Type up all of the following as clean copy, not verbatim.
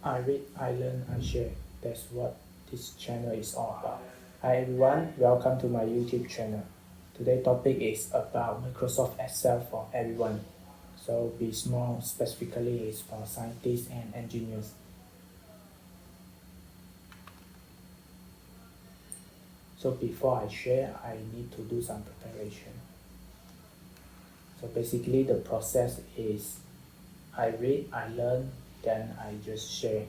I read, I learn, I share. That's what this channel is all about. Hi everyone, welcome to my YouTube channel. Today's topic is about Microsoft Excel for everyone. So be more specifically is for scientists and engineers. So before I share, I need to do some preparation. So basically the process is I read, I learn, then I just share.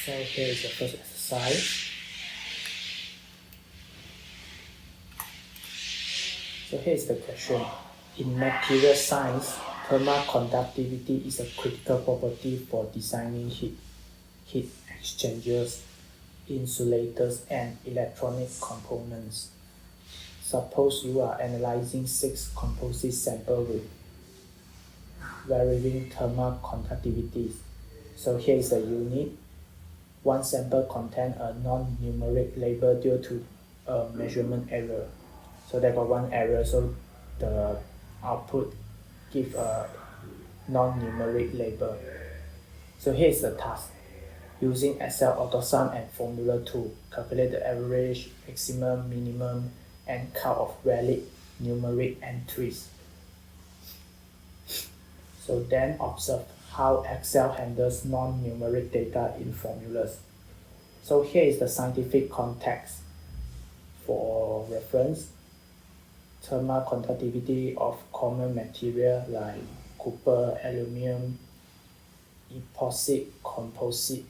So here is the first exercise. So here is the question. In material science, thermal conductivity is a critical property for designing heat exchangers, insulators, and electronic components. Suppose you are analyzing 6 composite samples with varying thermal conductivities. So here is the unit. One sample contains a non-numeric label due to a measurement error. So there got one error, so the output give a non-numeric label. So here is the task. Using Excel AutoSum and formula to calculate the average, maximum, minimum, and count of valid numeric entries. So then observe how Excel handles non-numeric data in formulas. So here is the scientific context for reference. Thermal conductivity of common material like copper, aluminum, epoxy, composite.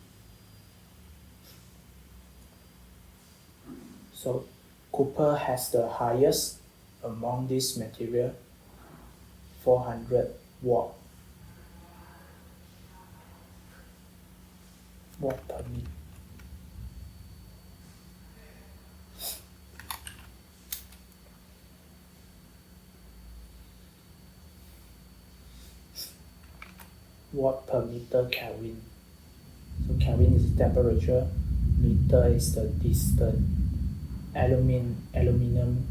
So copper has the highest among this material, 400 watt per meter. Watt per meter Kelvin. So Kelvin is temperature, meter is the distance. Aluminum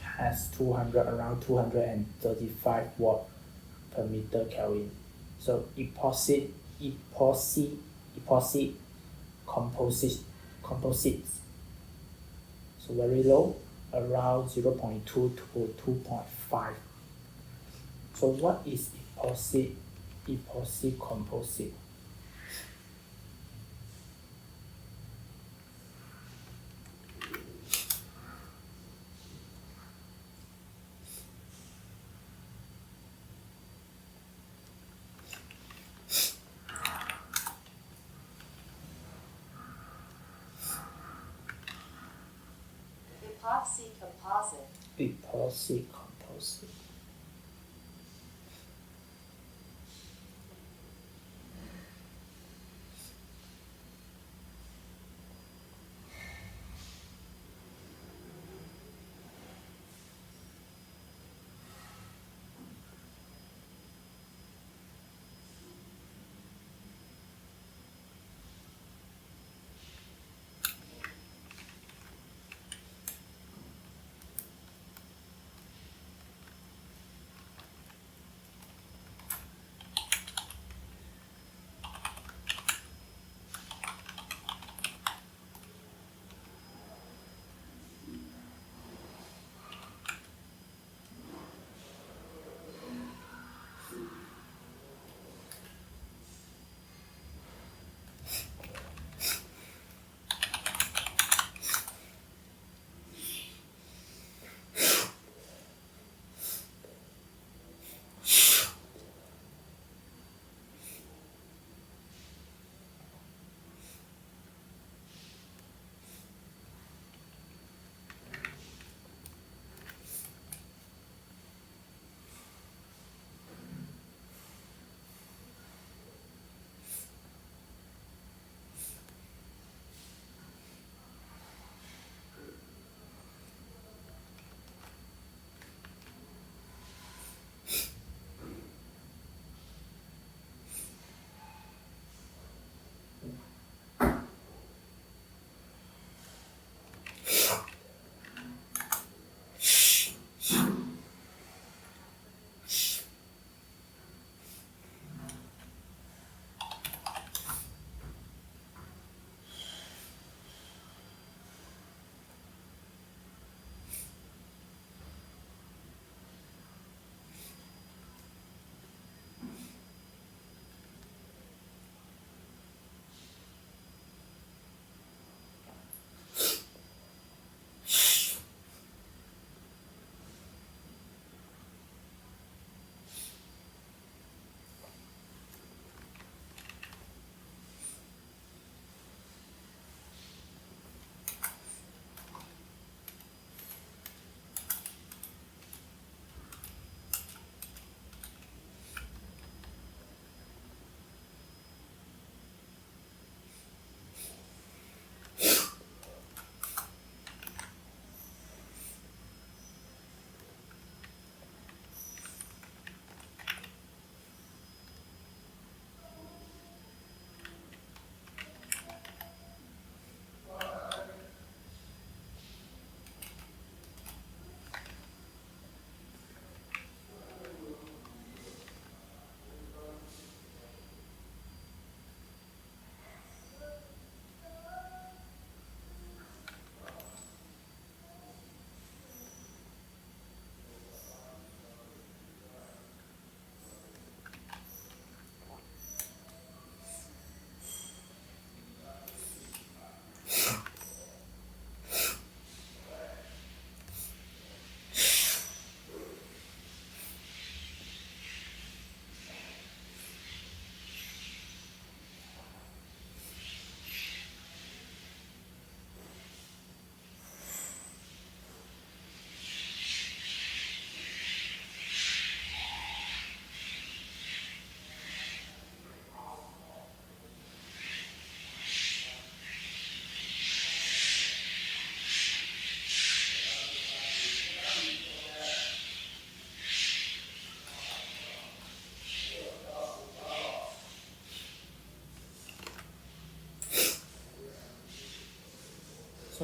has around 235 watt per meter Kelvin. So epoxy, composites. So very low, around 0.2 to 2.5. So what is epoxy composite? Epoxy composite.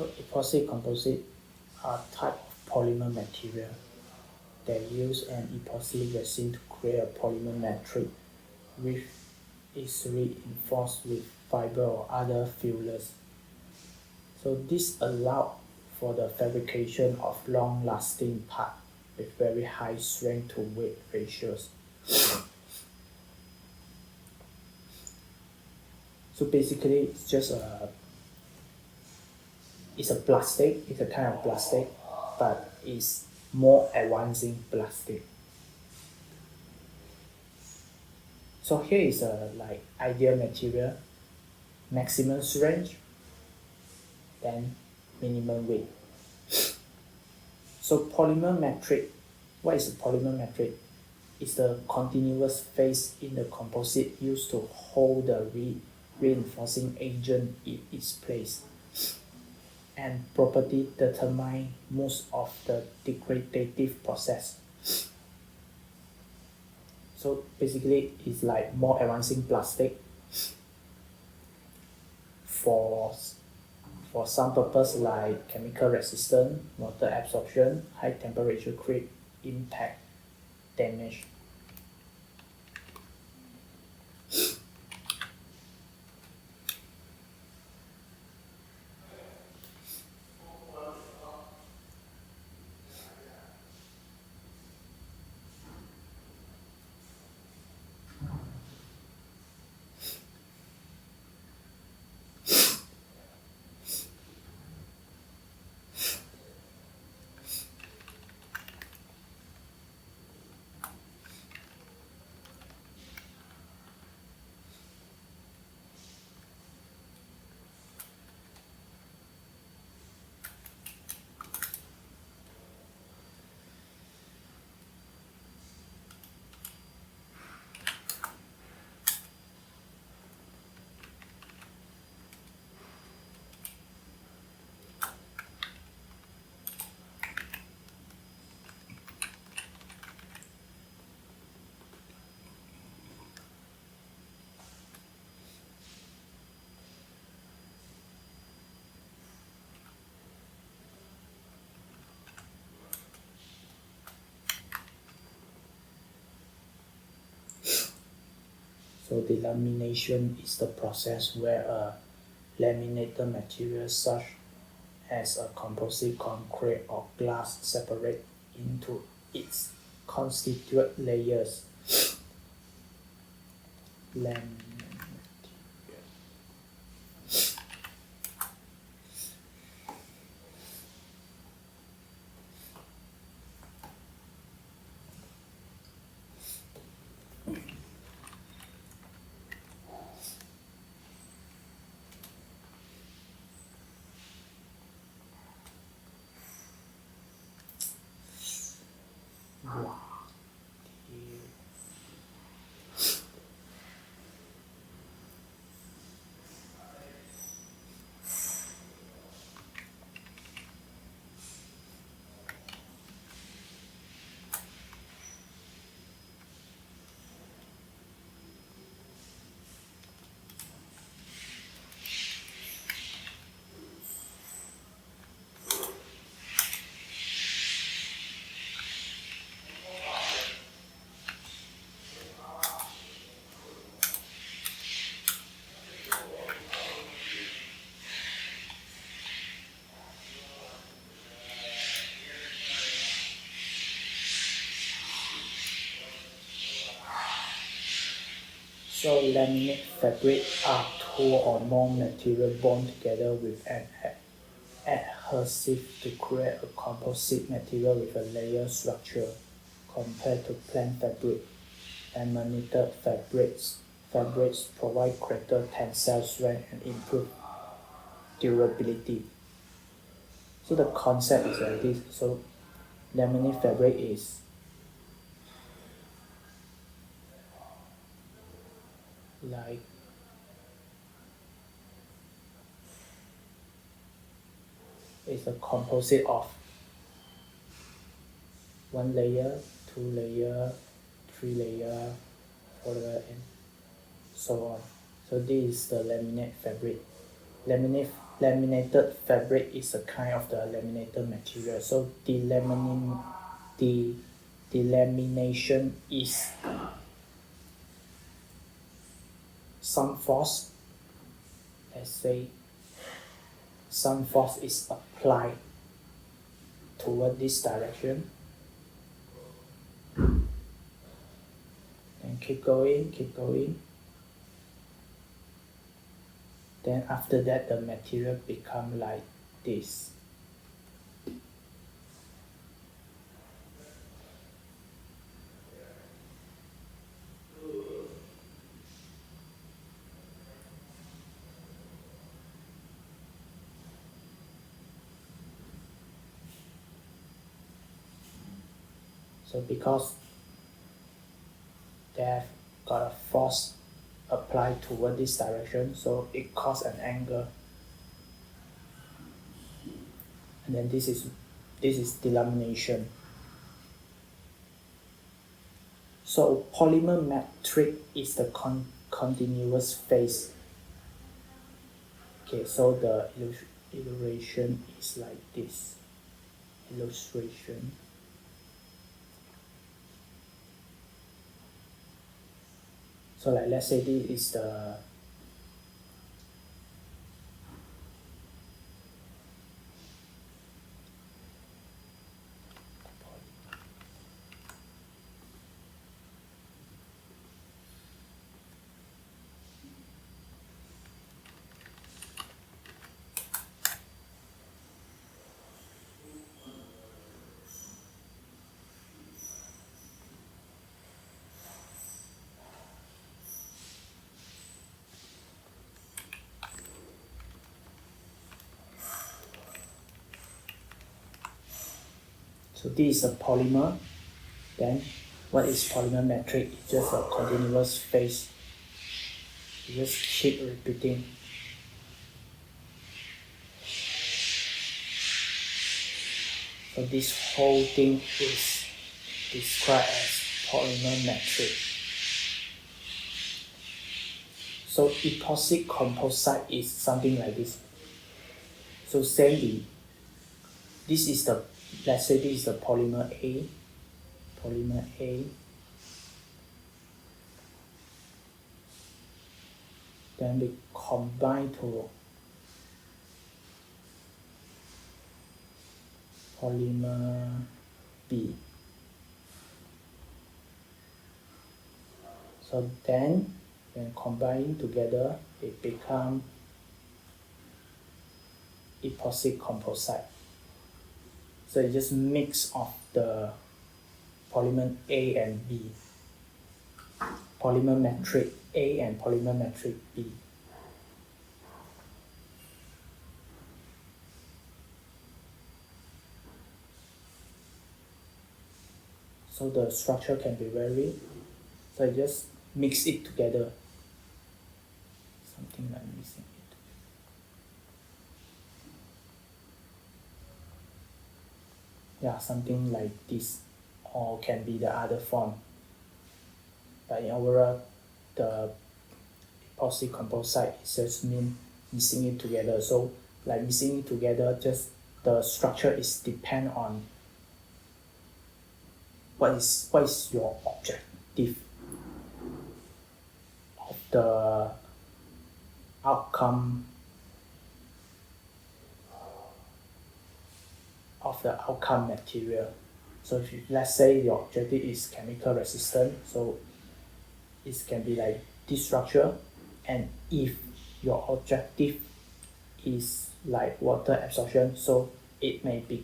So epoxy composite are type of polymer material. They use an epoxy resin to create a polymer matrix which is reinforced with fiber or other fillers. So this allows for the fabrication of long-lasting parts with very high strength to weight ratios. So basically, it's a plastic. It's a kind of plastic, but it's more advancing plastic. So here is a like ideal material, maximum strength, then minimum weight. So polymer matrix, what is a polymer matrix? It's the continuous phase in the composite used to hold the reinforcing agent in its place. And property determine most of the degradative process. So basically, it's like more advancing plastic for some purpose like chemical resistance, water absorption, high temperature create impact damage. So the lamination is the process where a laminated material such as a composite concrete or glass separate into its constituent layers. So laminate fabric are two or more material bound together with an adhesive to create a composite material with a layer structure compared to plain fabric. Laminated fabrics provide greater tensile strength and improve durability. So the concept is like this. So laminate fabric is like it's a composite of one layer, two layer, three layer, four layer, and so on. So this is the laminate fabric. Laminate laminated fabric is a kind of the laminated material. So delamination is some force. Let's say some force is applied toward this direction. And keep going. Then after that, the material become like this. So because they have got a force applied toward this direction, so it causes an angle. And then this is delamination. So polymer matrix is the continuous phase. Okay, so the illustration is like this. Illustration. So like let's say this is the so this is a polymer. Then what is polymer matrix? It's just a continuous phase. You just keep repeating. So this whole thing is described as polymer matrix. So epoxy composite is something like this. So same this is the, let's say this is the polymer A. Then we combine to polymer B. So then when combine together, it becomes epoxy composite. So it's just mix of the polymer A and B. Polymer matrix A and polymer matrix B. So the structure can be varied. So I just mix it together. Something like mixing it. Yeah, something like this, or can be the other form. But in overall, the epoxy composite just mean mixing it together. So like mixing it together, just the structure is depend on what is your objective of the outcome material. So if you, let's say your objective is chemical resistant, so it can be like this structure. And if your objective is like water absorption, so the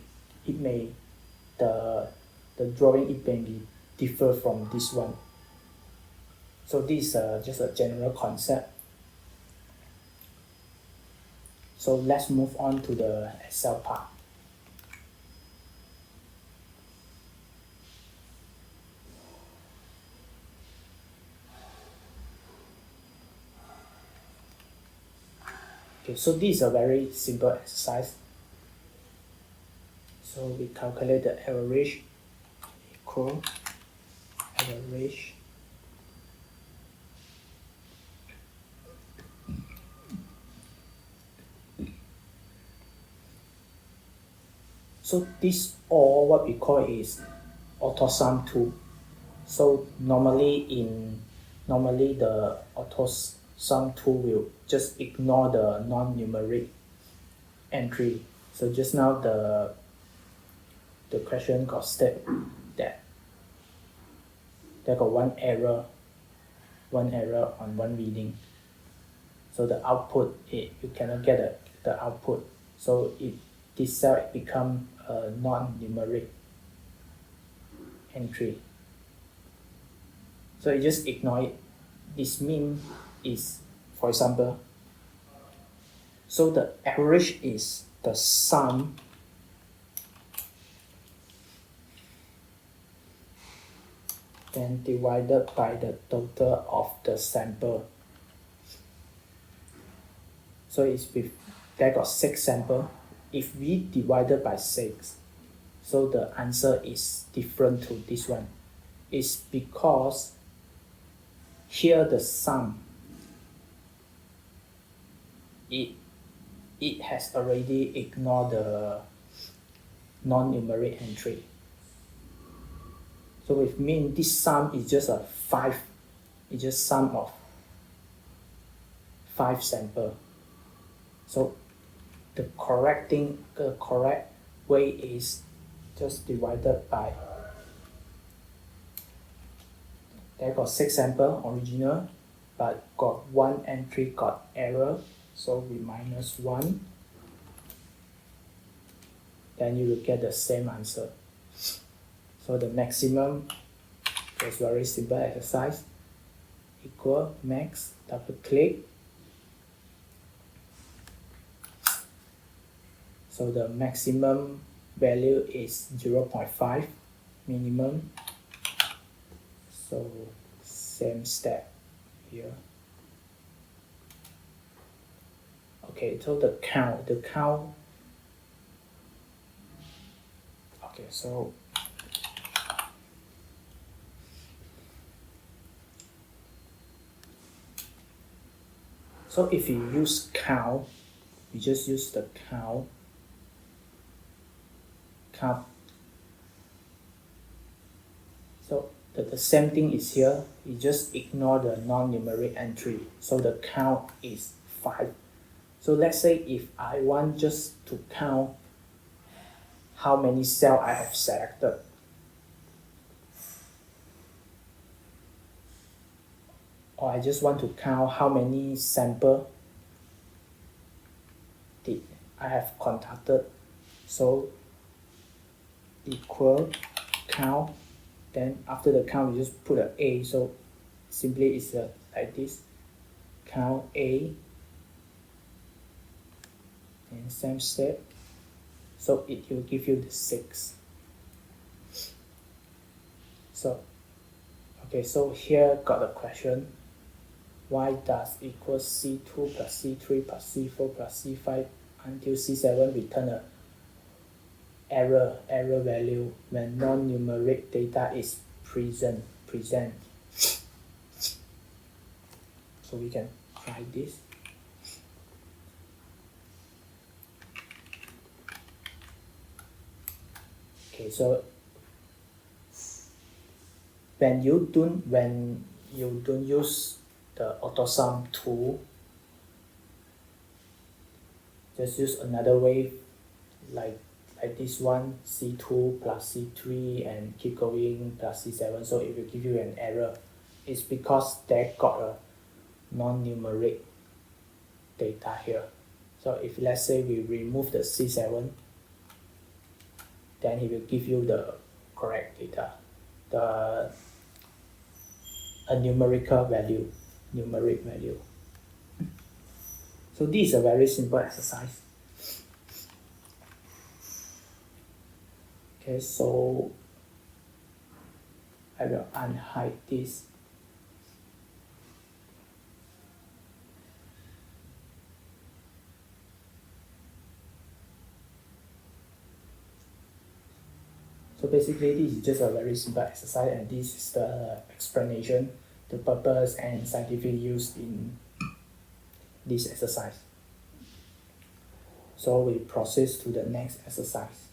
drawing it may be differ from this one. So this is just a general concept. So let's move on to the Excel part. Okay, so this is a very simple exercise. So we calculate the average equal average So this all what we call is AutoSum tool. So normally the AutoSum tool will just ignore the non-numeric entry. So just now the question got stated that there got one error on one reading. So the output, you cannot get the output. So this cell become a non-numeric entry. So you just ignore it. This mean is, for example, so the average is the sum then divided by the total of the sample. So there got 6 sample. If we divided by 6, so the answer is different to this one. It's because here the sum, it has already ignored the non-numeric entry. So it means this sum is just a 5, it's just sum of 5 sample. So the correct way is just divided by, there got 6 sample original, but got 1 entry got error, so we minus 1, then you will get the same answer. So the maximum is very simple exercise, equal max, double click. So the maximum value is 0.5 minimum. So same step here. Okay, so the count. Okay, so if you use count, you just use the count. So the same thing is here, you just ignore the non-numeric entry. So the count is 5. So let's say if I want just to count how many cells I have selected, or I just want to count how many samples did I have conducted. So equal count, then after the count you just put an A, so simply it's like this, count A, and same step, so it will give you the 6. So okay, so here got a question, why does equal C2 plus C3 plus C4 plus C5 until C7 return a error value when non-numeric data is present? So we can try this. Okay, so when you don't use the AutoSum tool, just use another way, like this one, C2 plus C3 and keep going plus C7, so it will give you an error. It's because they got a non-numeric data here. So if let's say we remove the C7, then it will give you the correct data, a numeric value. So this is a very simple exercise. Okay, so I will unhide this. So basically this is just a very simple exercise, and this is the explanation, the purpose and scientific use in this exercise. So we proceed to the next exercise.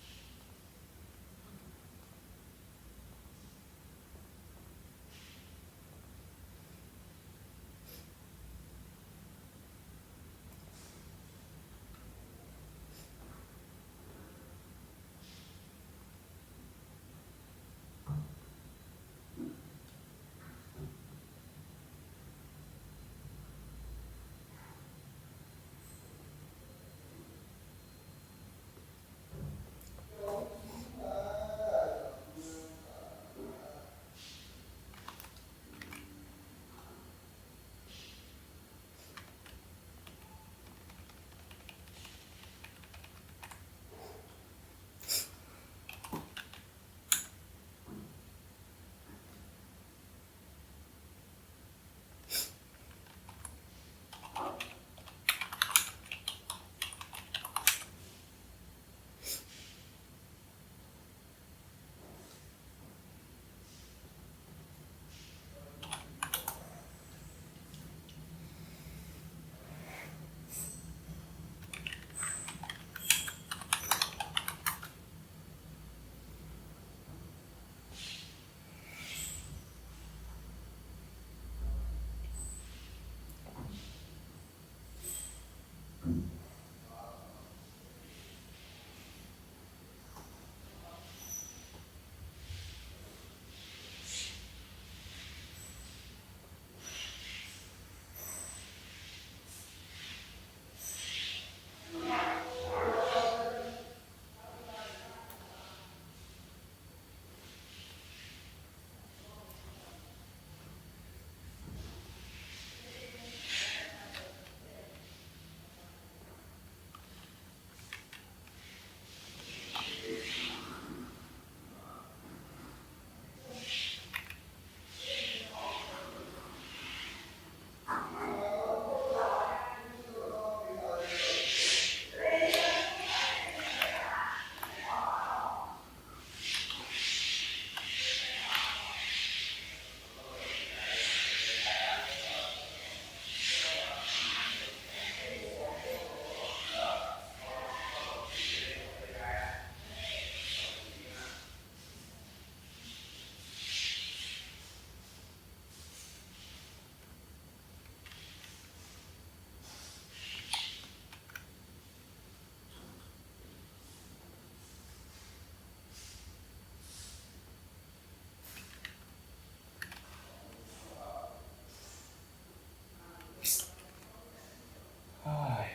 Ai,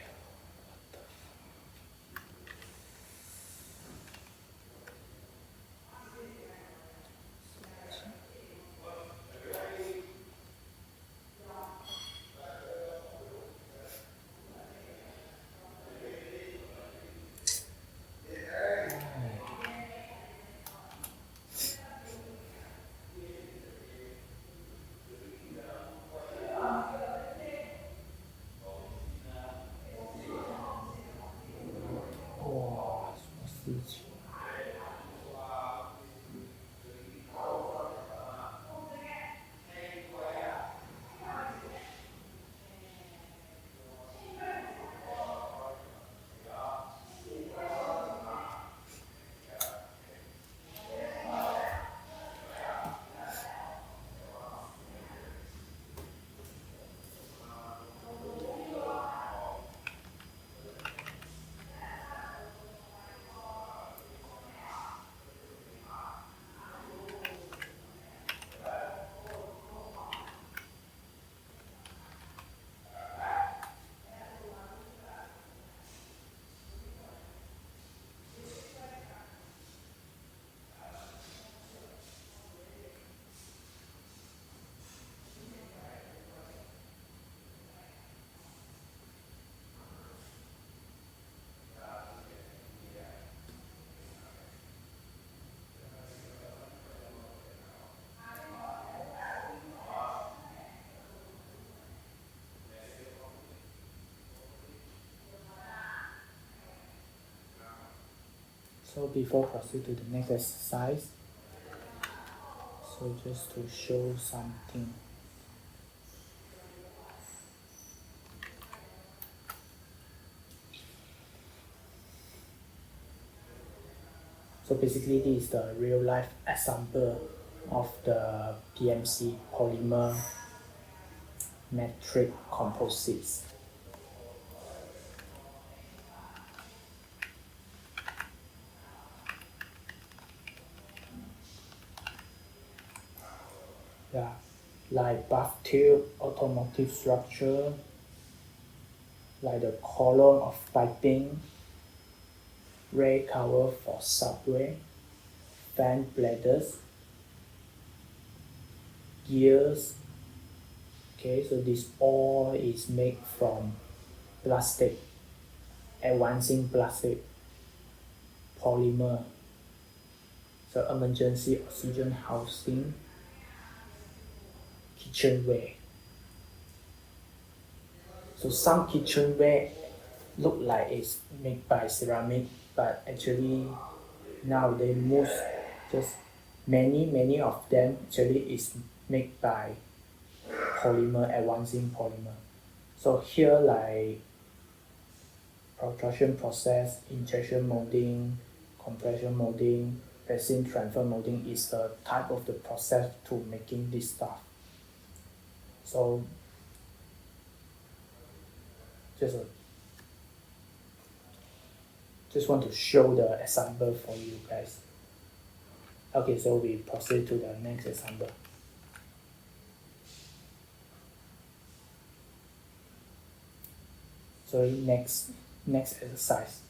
哇，什么事情？So before proceed to the next exercise, so just to show something. So basically this is the real life example of the PMC polymer metric composites. Yeah, like bathtub, automotive structure, like the column of piping, rail cover for subway, fan bladders, gears. Okay, so this all is made from plastic, advancing plastic, polymer. So emergency oxygen housing, kitchenware. So some kitchenware look like it's made by ceramic, but actually nowadays most just many of them actually is made by polymer, advancing polymer. So here like protrusion process, injection molding, compression molding, resin transfer molding is the type of the process to making this stuff. So just just want to show the example for you guys. Okay, so we proceed to the next example. So next exercise.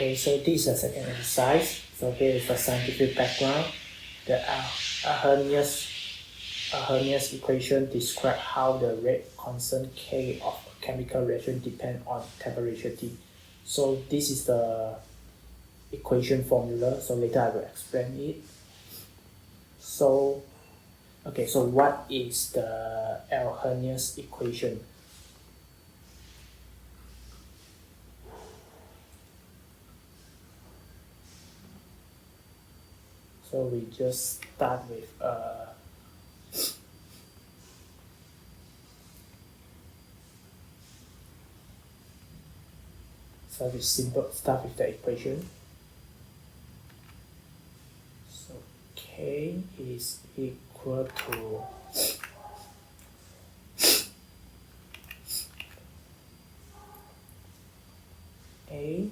Okay, so this is the second exercise. So here is the scientific background. The Arrhenius equation describes how the rate constant K of a chemical reaction depends on temperature T. So this is the equation formula. So later I will explain it. So, okay, so what is the Arrhenius equation? So we just start with start with the equation. So K is equal to A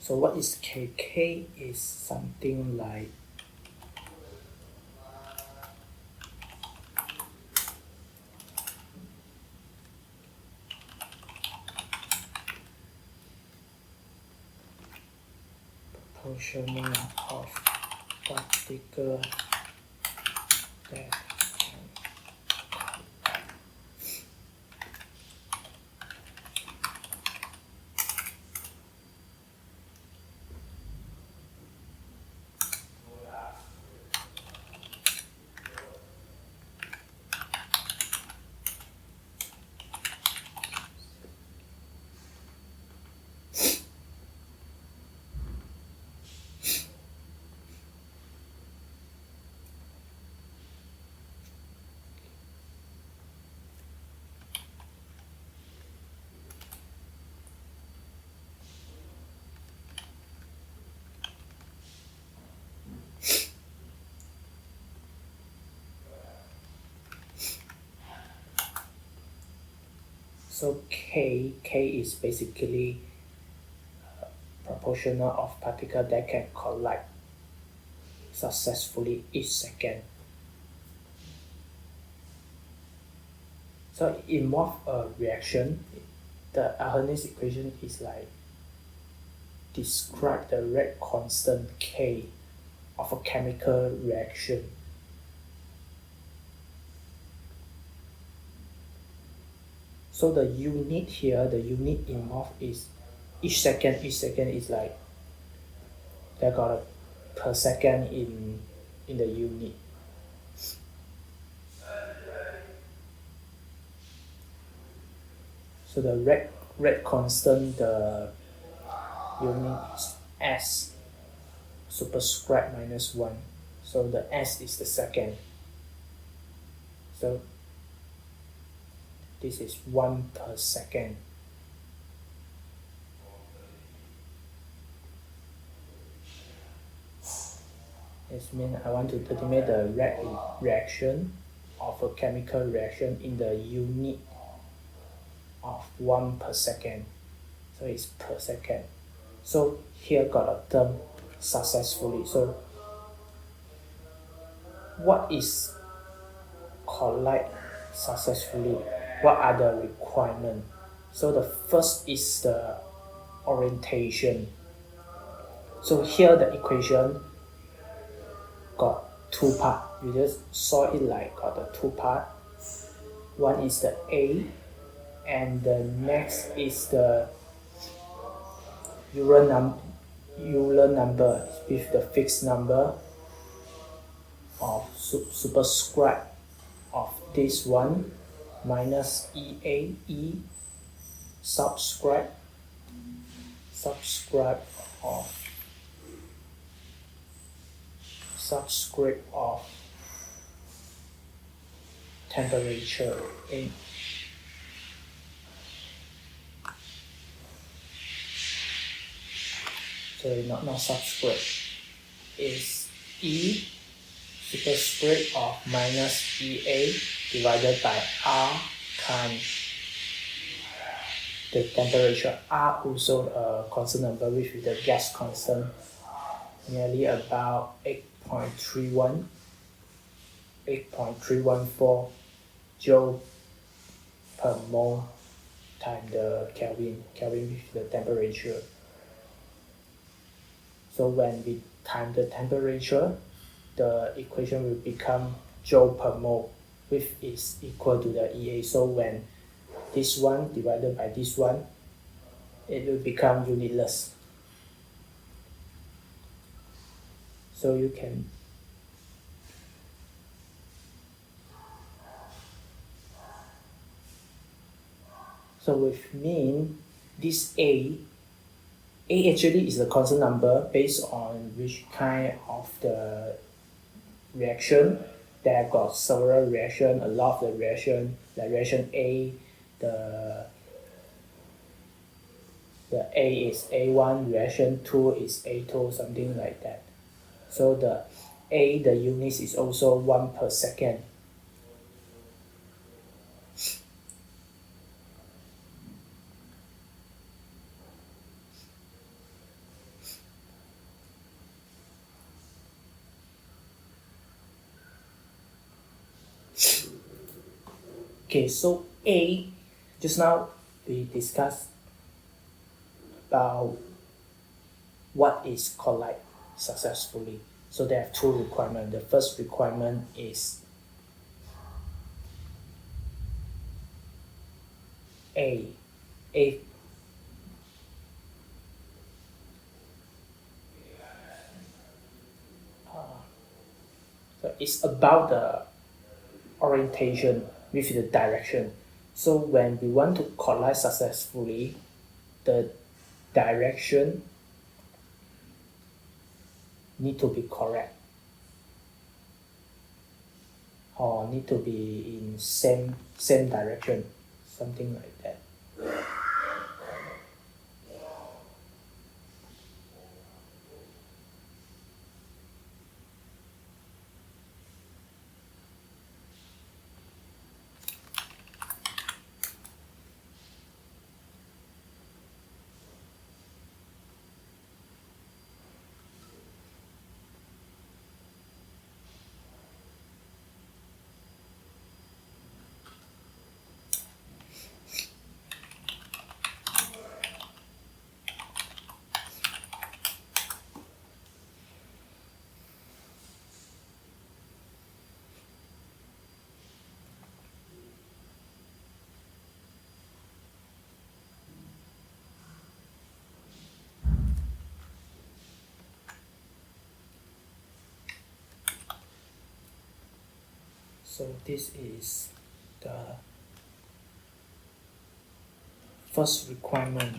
So what is K? K is something like proportional of particle that so K is basically proportional of particle that can collide successfully each second. So it involves a reaction. The Arrhenius equation is like describe the rate constant K of a chemical reaction. So the unit here, the unit involved is each second is like they got a per second in the unit. So the rate constant, the unit is S superscript -1. So the S is the second. So this is 1 per second. This means I want to determine the rate reaction of a chemical reaction in the unit of 1 per second. So it's per second. So here got a term successfully. So what is collide successfully? What are the requirements? So the first is the orientation. So here the equation got two parts. You just saw it like got the two parts. One is the A, and the next is the Euler number with the fixed number of superscript of this one minus E subscript of temperature A. Sorry, not subscript. Is E superscript of minus EA divided by R times the temperature. R also a constant number which is the gas constant, nearly about 8.314 joule per mole times the Kelvin with the temperature. So when we time the temperature, the equation will become joule per mole, which is equal to the EA. So when this one divided by this one, it will become unitless. So you can which mean this A actually is a constant number based on which kind of the reaction. There have got several reactions, a lot of the reaction, like reaction A, the A is A1, reaction 2 is A2, something like that. So the units is also 1 per second. Okay, so A, just now we discussed about what is collide successfully. So there are two requirements. The first requirement is A. So it's about the orientation with the direction. So when we want to collide successfully, the direction need to be correct or need to be in same direction, something like that. So this is the first requirement.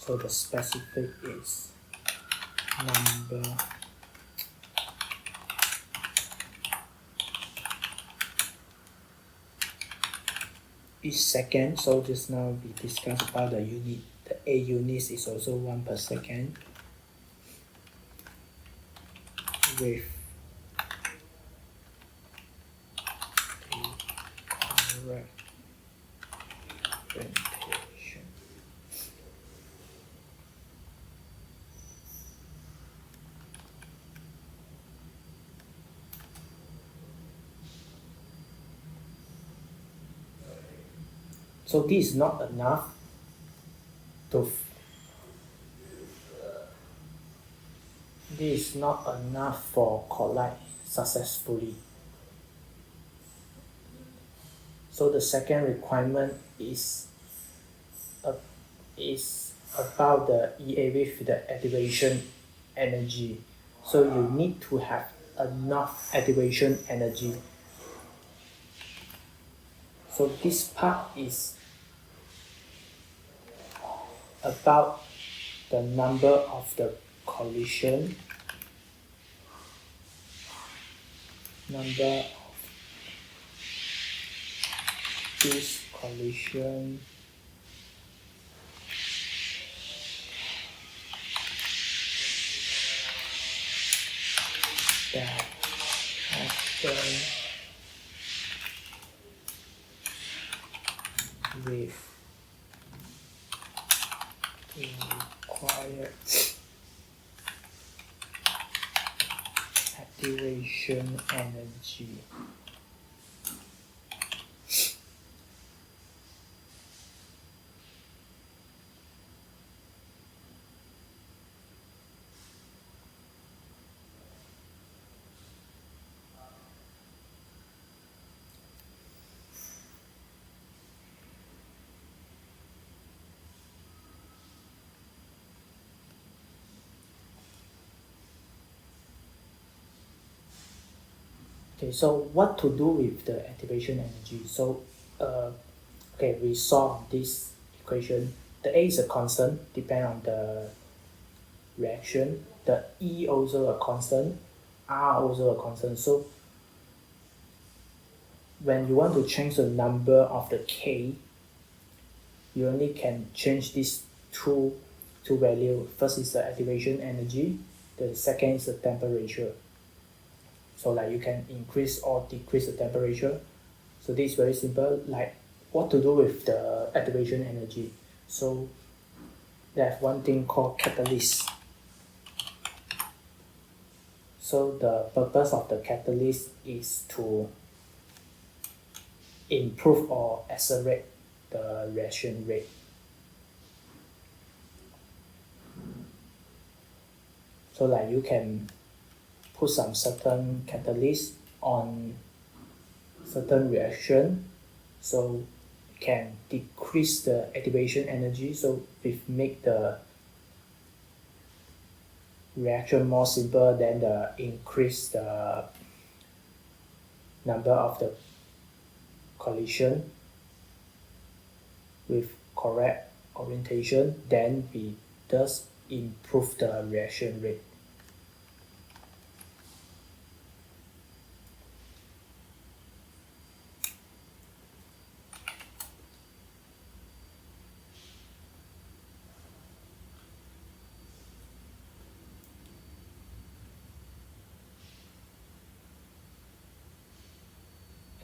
So the specific is number each second. So just now we discussed about the unit. The A units is also 1 per second with the correct orientation. So this is not enough to this is not enough for collide successfully. So the second requirement is about the EA with the activation energy. So you need to have enough activation energy. So this part is about the number of the collision, number of this collision that happen with the required activation energy. Okay, so what to do with the activation energy? So, okay, we solve this equation. The A is a constant, depend on the reaction. The E also a constant, R also a constant. So, when you want to change the number of the K, you only can change these two values. First is the activation energy, the second is the temperature. So like you can increase or decrease the temperature. So this is very simple, like what to do with the activation energy. So there's one thing called catalyst. So the purpose of the catalyst is to improve or accelerate the reaction rate. So like you can put some certain catalyst on certain reaction, so it can decrease the activation energy, so it make the reaction more simple, then increase the number of the collision with correct orientation, then we thus improve the reaction rate.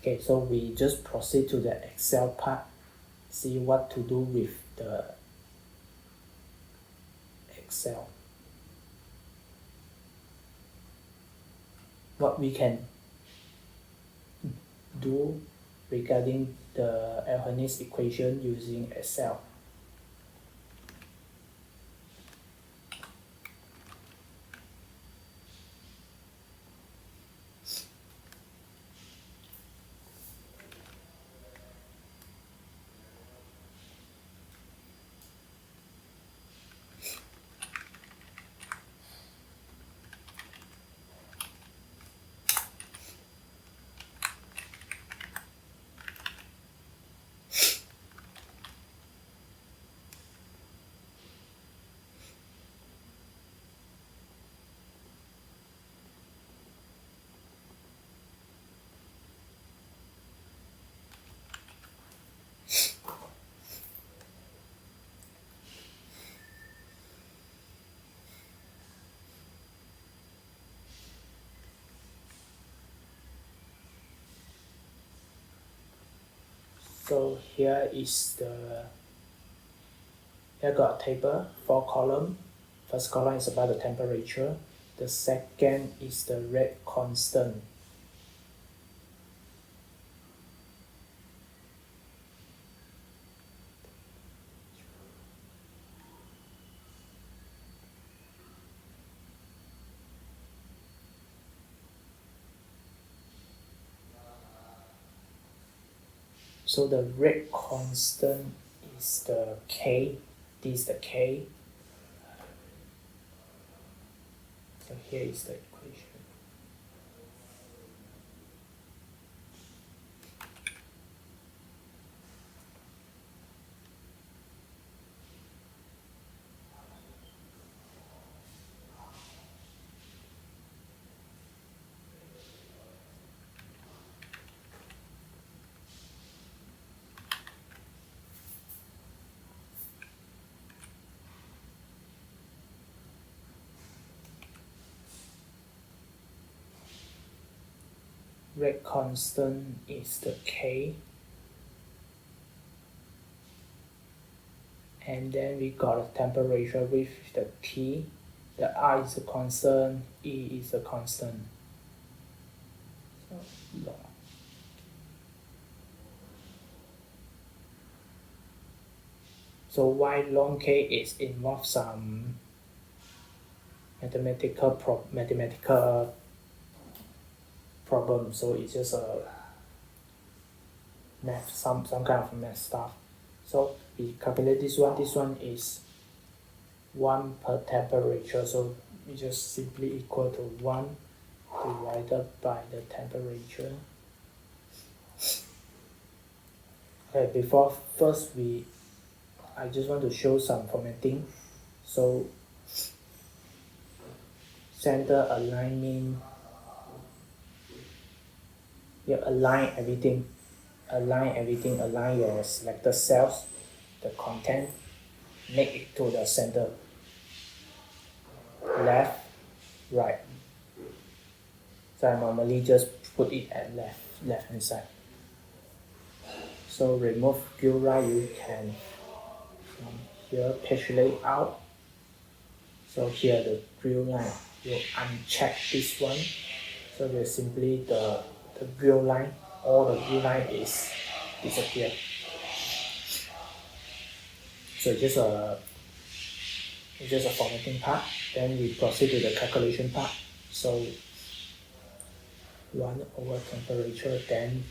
Okay, so we just proceed to the Excel part, see what to do with the Excel. What we can do regarding the Arrhenius equation using Excel. So here is here got a table, 4 column. First column is about the temperature. The second is the rate constant. So the rate constant is the K. This is the K. So here is the equation. Rate constant is the K. And then we got a temperature with the T. The R is a constant, E is a constant. So long. So why long K is involve some mathematical problem. So it's just a math, some kind of math stuff. So we calculate this one. This one is 1 per temperature. So we just simply equal to 1 divided by the temperature. Okay, before first I just want to show some formatting. So center alignment, you align everything, align your selected cells, the content, make it to the center, left, right. So I normally just put it at left hand side. So remove view right, you can from here page layout. So here the view line, you uncheck this one. So there's simply the view line, all the view line is disappear. So it's just a formatting part. Then we proceed to the calculation part. So 1 over temperature, then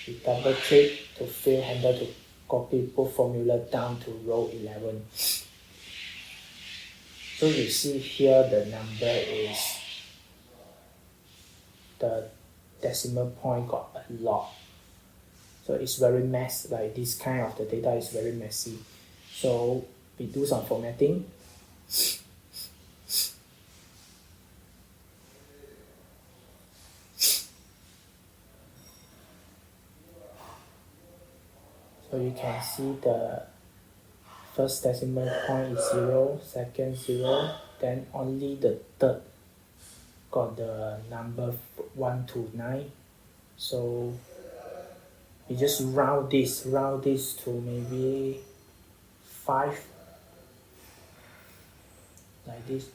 we double click to fill handle to copy both formula down to row 11. So you see here the number is, the decimal point got a lot. So it's very messy, like this kind of the data is very messy. So we do some formatting. So you can see the first decimal point is 0, second 0, then only the third got the number 1 to 9. So we just round this to maybe 5, like this.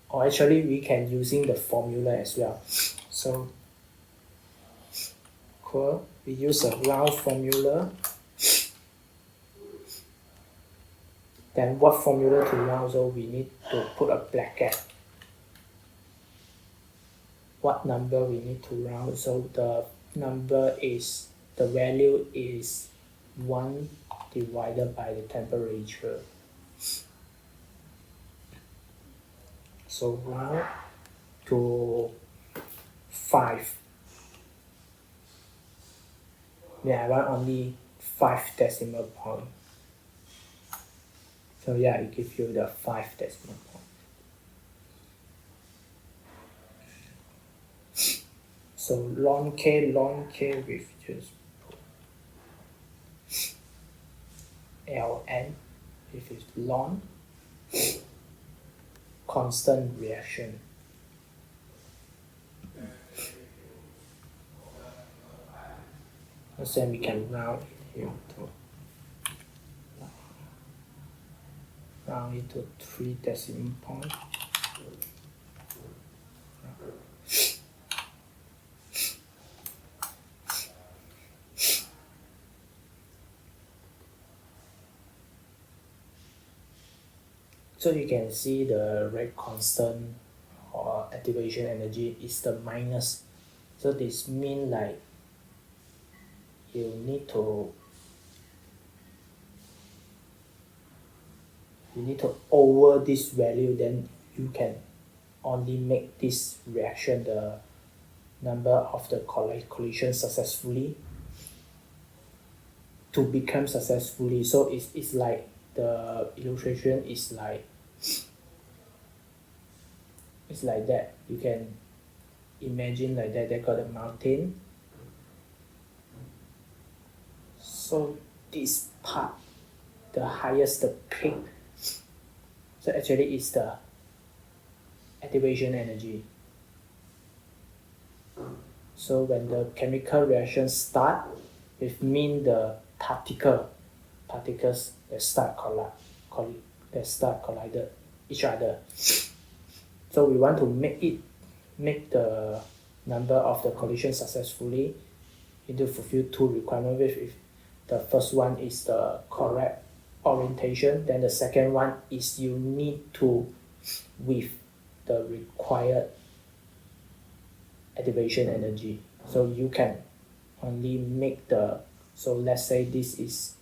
Or actually we can using the formula as well. So cool, we use a round formula. Then what formula to round? So we need to put a bracket. What number we need to round? So the number is, the value is 1 divided by the temperature. So round to 5. Yeah, I want only 5 decimal point. So yeah, it gives you the 5 decimal point. So long K with just ln, if it's long, constant reaction. Then we can round it here to round it to 3 decimal points. So you can see the rate constant or activation energy is the minus. So this means like you need to over this value, then you can only make this reaction, the number of the collision successfully, to become successfully. So it's like the illustration is like it's like that. You can imagine like that. They got a mountain. So this part, the highest, the peak, so actually it's the activation energy. So when the chemical reaction start, it means the particles that start collided each other. So we want to make the number of the collision successfully into fulfill two requirements. If the first one is the correct orientation, then the second one is you need to with the required activation energy. So you can only make the, so let's say this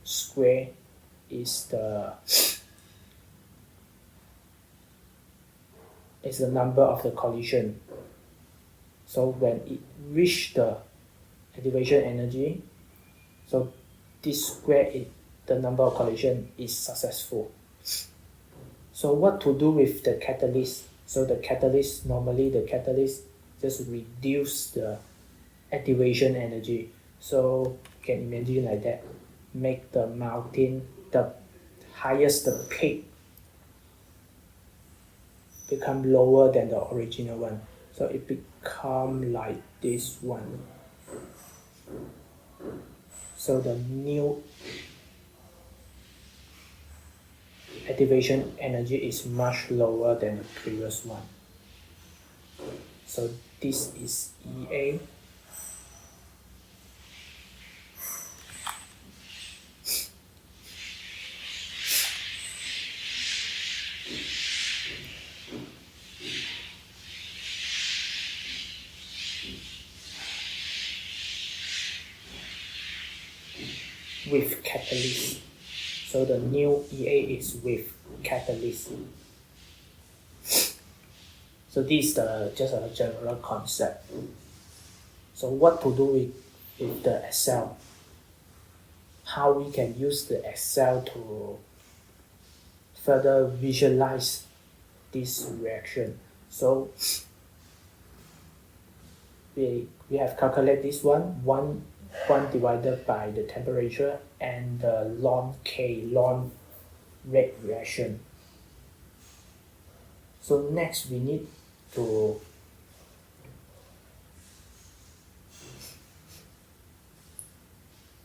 square is the number of the collision. So when it reach the activation energy, so this square is the number of collision is successful. So what to do with the catalyst? So the catalyst, normally the catalyst just reduce the activation energy. So you can imagine like that. Make the mountain, the highest, the peak, become lower than the original one. So it become like this one. So the new activation energy is much lower than the previous one. So this is EA. With catalyst. So the new EA is with catalyst. So this is just a general concept. So what to do with the Excel? How we can use the Excel to further visualize this reaction. So we have calculated this one divided by the temperature and the ln rate reaction. So next we need to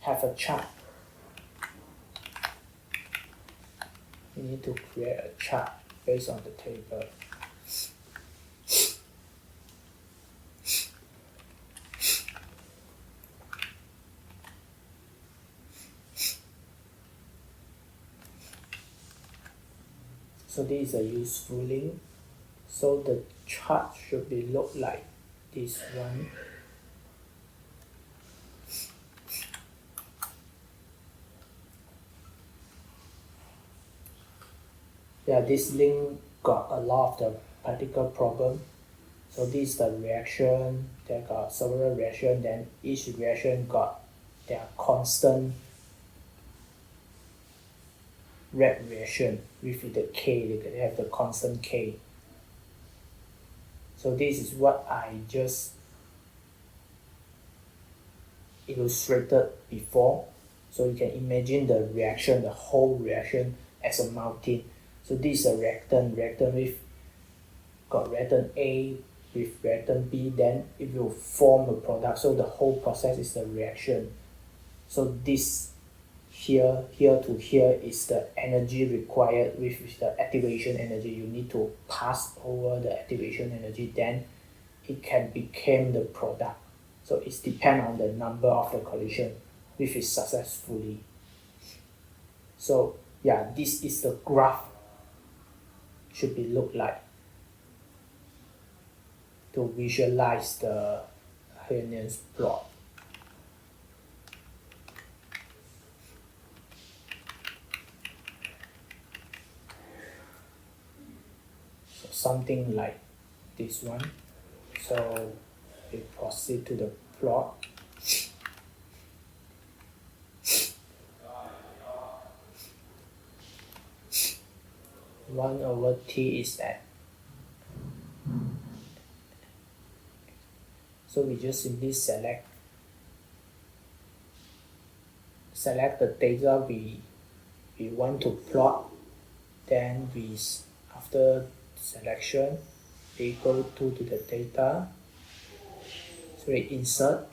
have a chart. We need to create a chart based on the table. So this is a useful link. So the chart should be look like this one. Yeah, this link got a lot of the practical problem. So this is the reaction. There got several reactions. Then each reaction got their constant rate reaction with the K. They have the constant K. So this is what I just illustrated before. So you can imagine the reaction, the whole reaction as a mountain. So this is a reactant with got reactant A, with reactant B, then it will form a product. So the whole process is a reaction. So this here to here is the energy required with the activation energy. You need to pass over the activation energy, then it can become the product. So it depends on the number of the collision which is successfully. So yeah, this is the graph should be look like to visualize the Hahne's plot. So something like this one. So we proceed to the plot. 1/t is at. So we just simply select the data we want to plot. Then we, after selection, we go to the data. So we insert.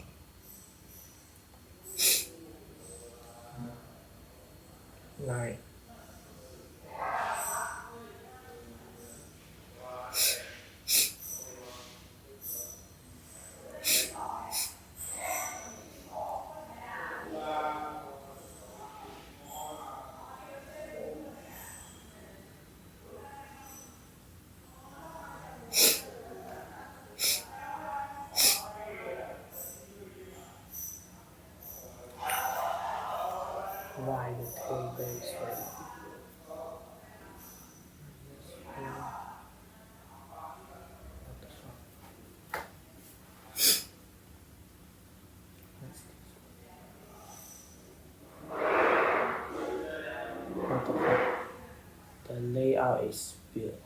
Line. Why the table is ready? The layout is built.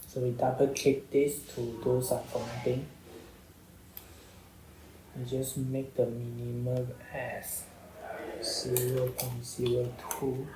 So we double click this to do some formatting. We just make the minimum as 0.02.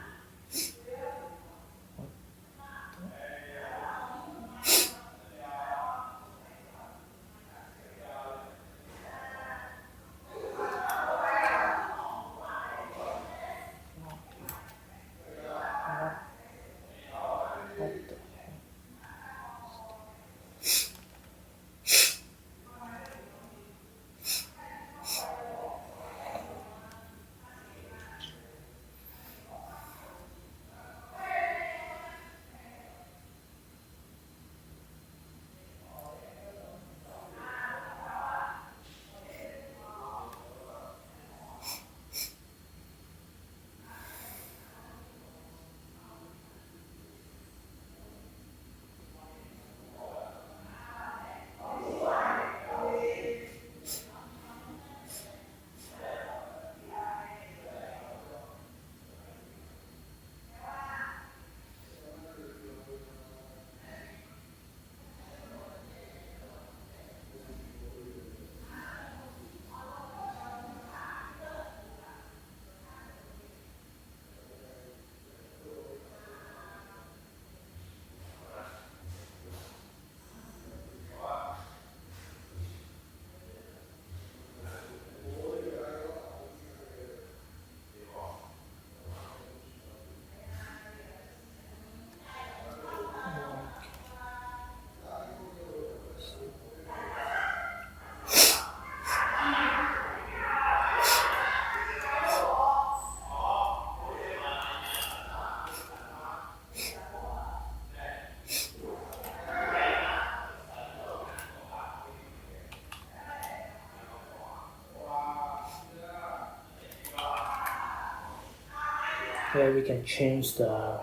Here we can change the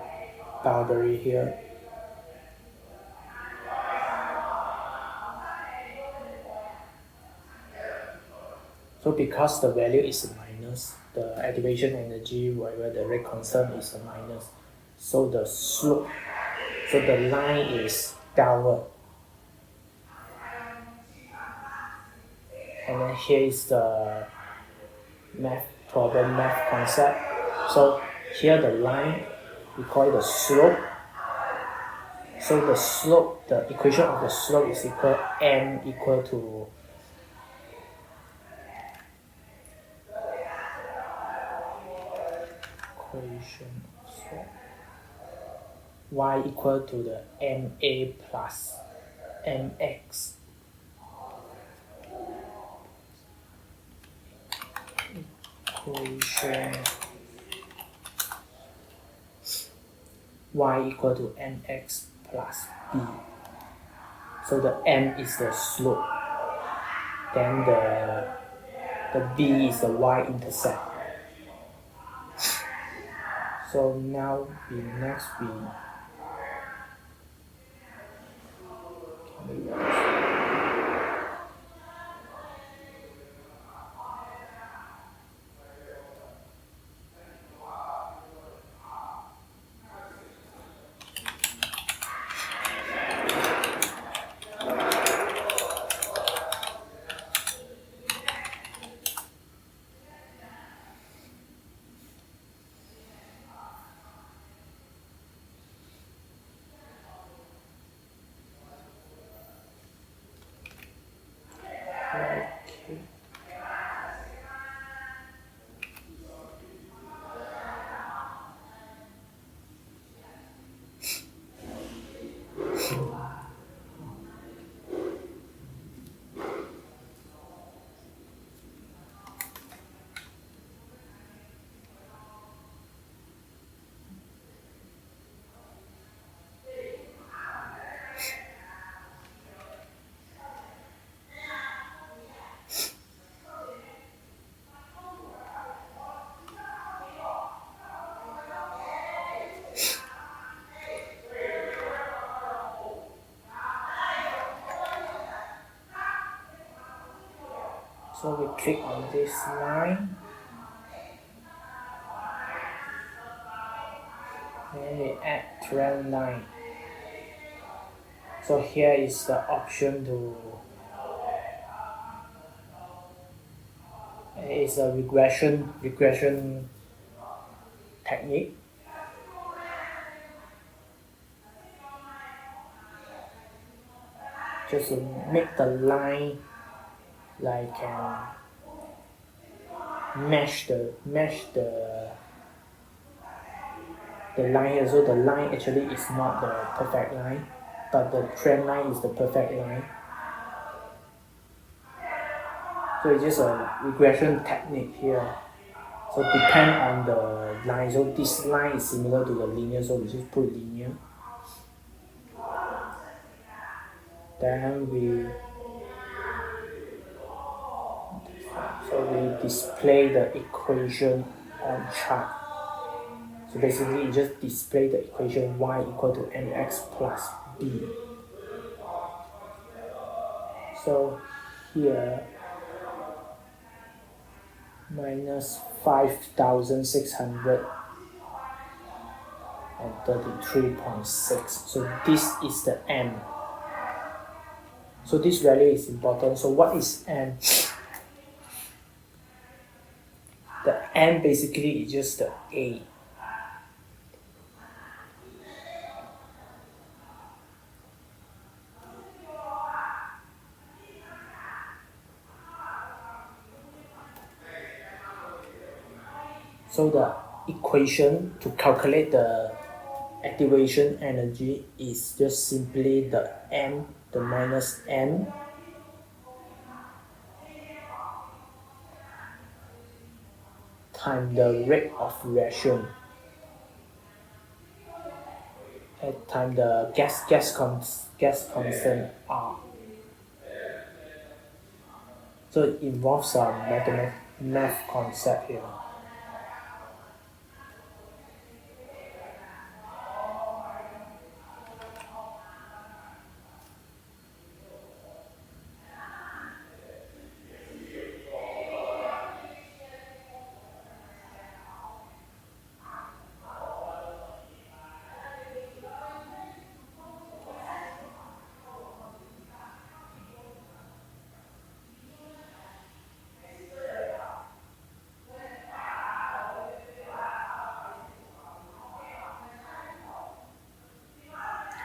boundary here. So because the value is a minus, the activation energy, whatever the rate constant is a minus, so the slope So the line is downward. And then here is the math problem, math concept. So here the line, we call it the slope. So the slope, the equation of the slope is equal m equal to equation of slope y equal to the ma plus mx equation y equal to mx plus b. So the m is the slope, then the b is the y-intercept. So now next we click on this line, then we add trend line. So here is the option to is a regression technique. Just to make the line like mesh the line here. So the line actually is not the perfect line, but the trend line is the perfect line. So it's just a regression technique here. So depend on the line. So this line is similar to the linear, so we just put linear. Then we display the equation on chart. So basically you just display the equation y equal to mx plus b. So here minus 5,633.6. So this is the m. So this value is important. So what is m? The m basically is just the a. So the equation to calculate the activation energy is just simply the m, the minus m, times the rate of reaction at time the gas constant R. So it involves some math concept here.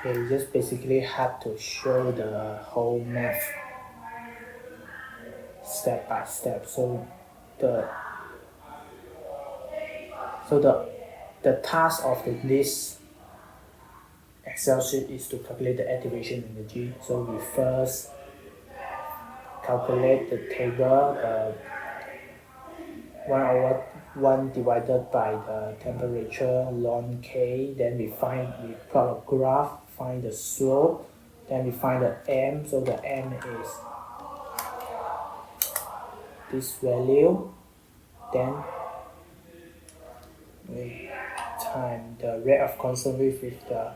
Okay, we just basically have to show the whole math step by step. So the the task of this Excel sheet is to calculate the activation energy. So we first calculate the table, 1/1 divided by the temperature ln K. Then we plot a graph, find the slope. Then we find the M. So the M is this value. Then we time the rate of conservation with the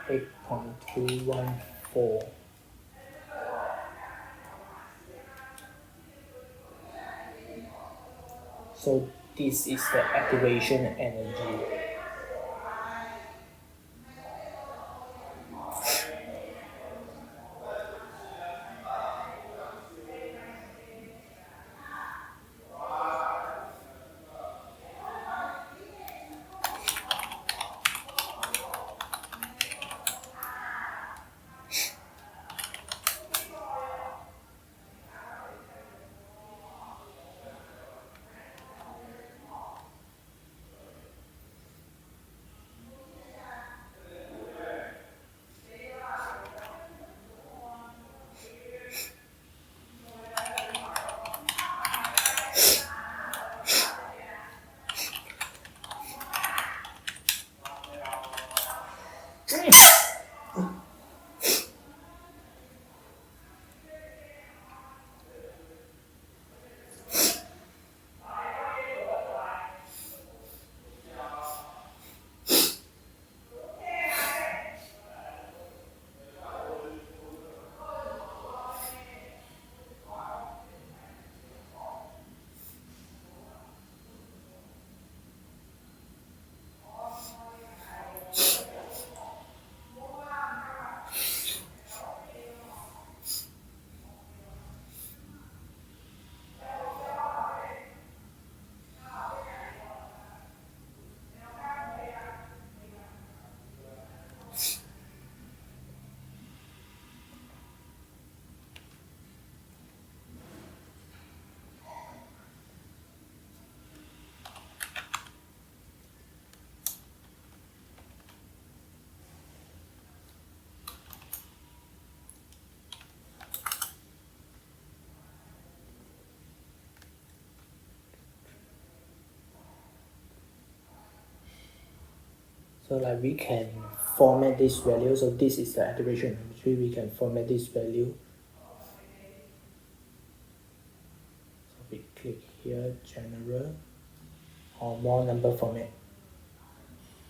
8.214. So this is the activation energy. So like we can format this value. So this is the activation energy. We can format this value. So we click here, general, or more number format.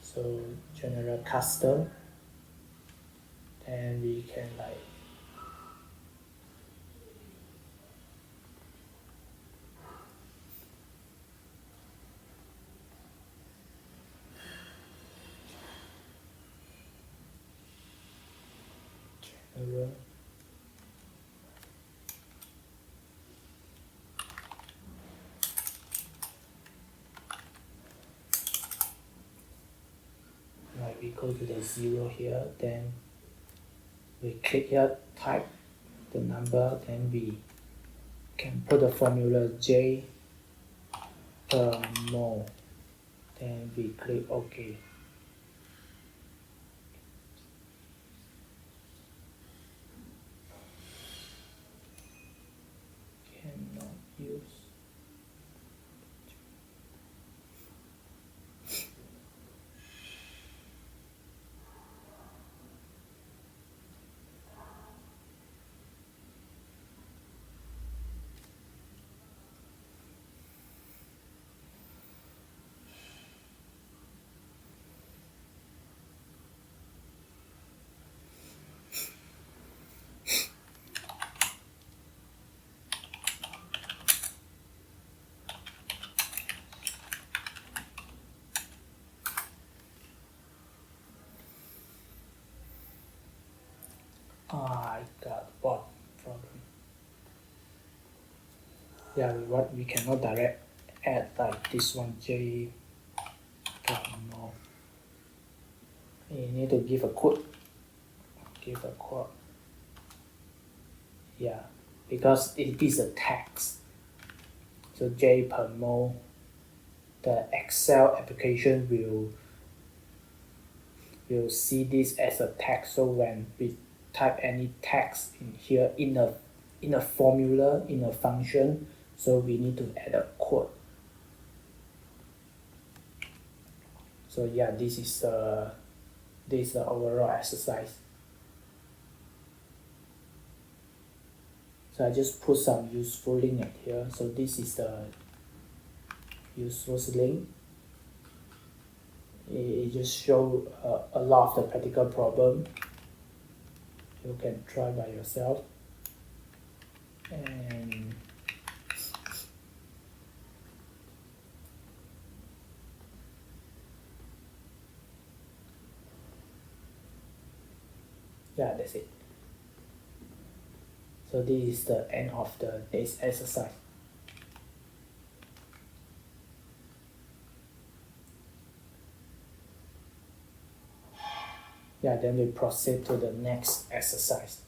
So general custom. Then we can like general. Like we go to the 0 here, then we click here, type the number, then we can put the formula J per mole, then we click OK. Cannot use. I got what problem? Yeah, we cannot direct add like this one J per mole. you need to give a quote. Yeah, because it is a tax. So J per mole, the Excel application will see this as a tax. So when we type any tax in here in a formula, in a function, so we need to add a quote. So yeah, this is the overall exercise. So I just put some useful link at here. So this is the useful link. It just show a lot of the practical problem. You can try by yourself. And yeah, that's it. So this is the end of the day's exercise. Yeah, then we proceed to the next exercise.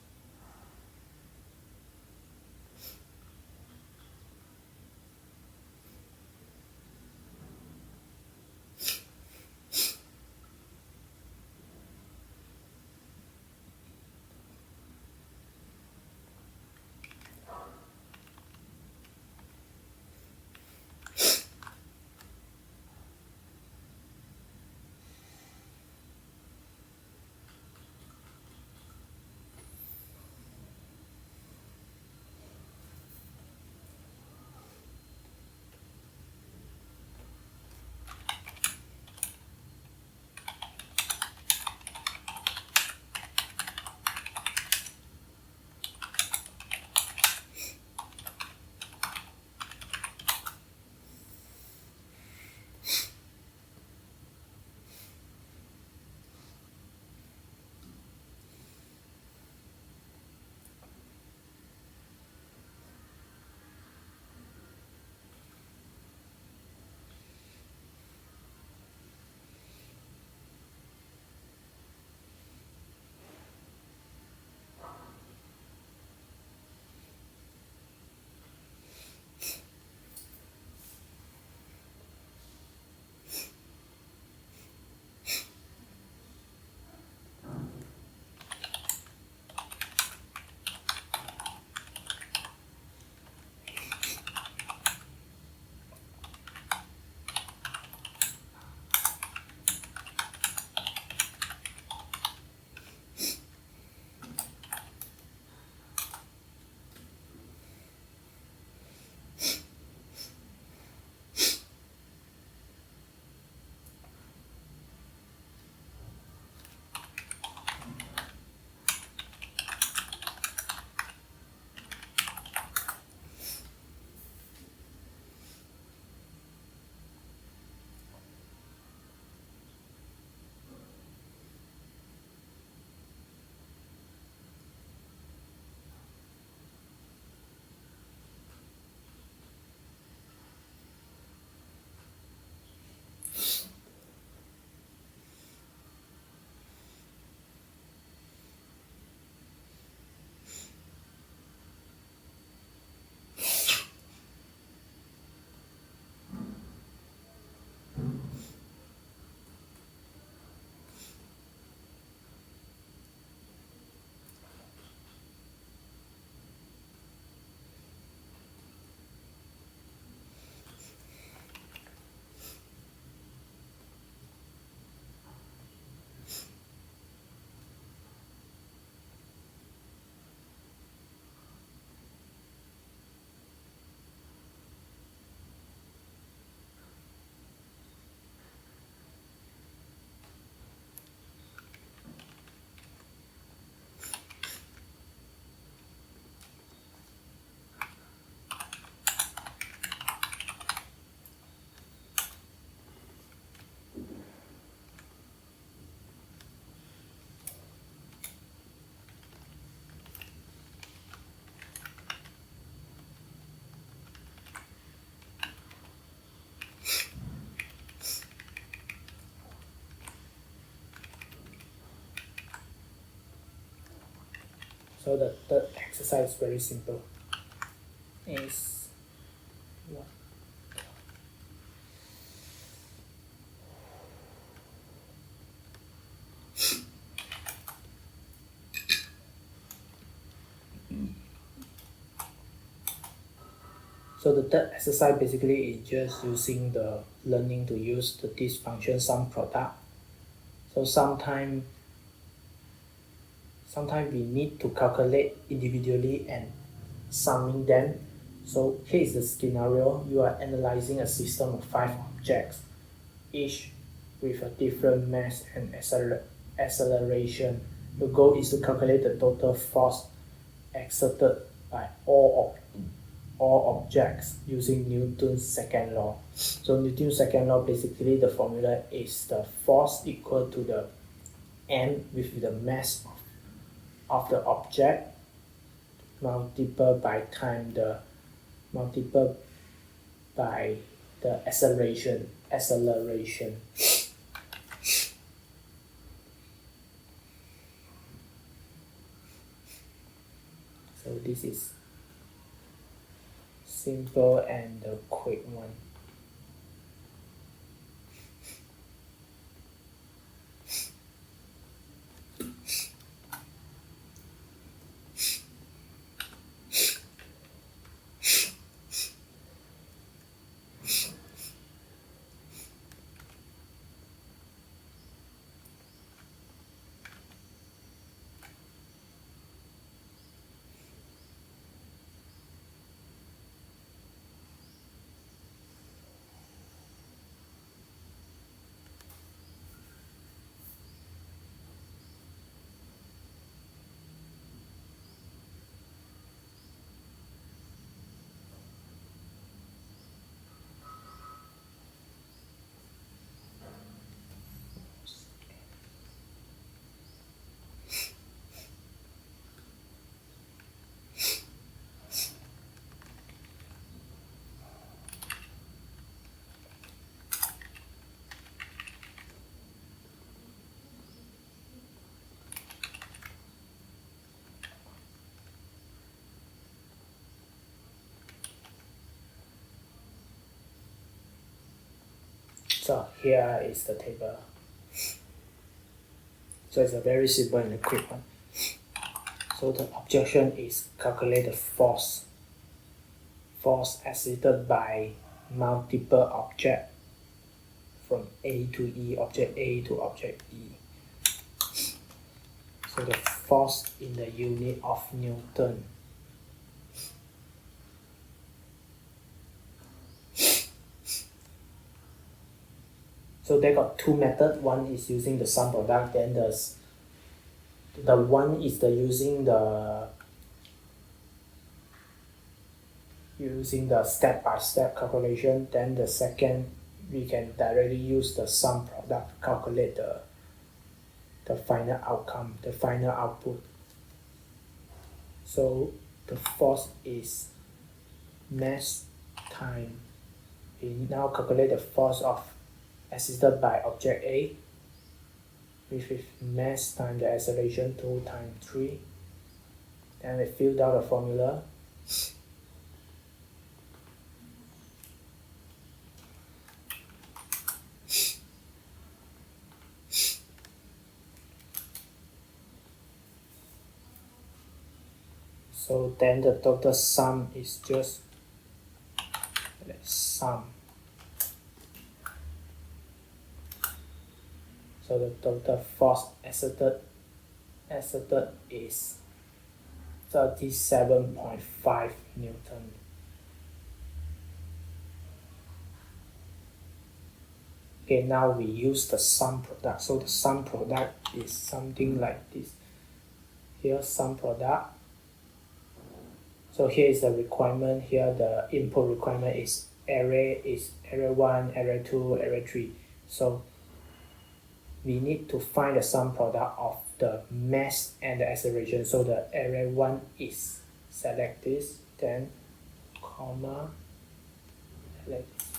So the third exercise is very simple. Is what? So the third exercise basically is just using the learning to use this function sum product. So sometimes we need to calculate individually and summing them. So here is the scenario. You are analyzing a system of 5 objects, each with a different mass and acceleration. Your goal is to calculate the total force exerted by all objects using Newton's second law. So Newton's second law, basically the formula is the force equal to the m with the mass of the object multiplied by the acceleration. So this is simple and the quick one. So here is the table. So it's a very simple and a quick one. So the objection is calculate the force exerted by multiple objects from A to E, object A to object E. So the force in the unit of Newton. So they got two methods. One is using the sum product, then the one is using the step-by-step calculation. Then the second, we can directly use the sum product to calculate the final outcome, the final output. So the force is mass time. We now calculate the force exerted by object A, which is mass times the acceleration 2 times 3. Then we fill out the formula. So then the total sum is just sum. So the total force exerted is 37.5 Newton. Okay, now we use the sum product. So the sum product is something like this. Here sum product. So here is the requirement. Here the input requirement is array 1, array 2, array 3. So we need to find the sum product of the mass and the acceleration. So the array 1 is select this, then comma, select this.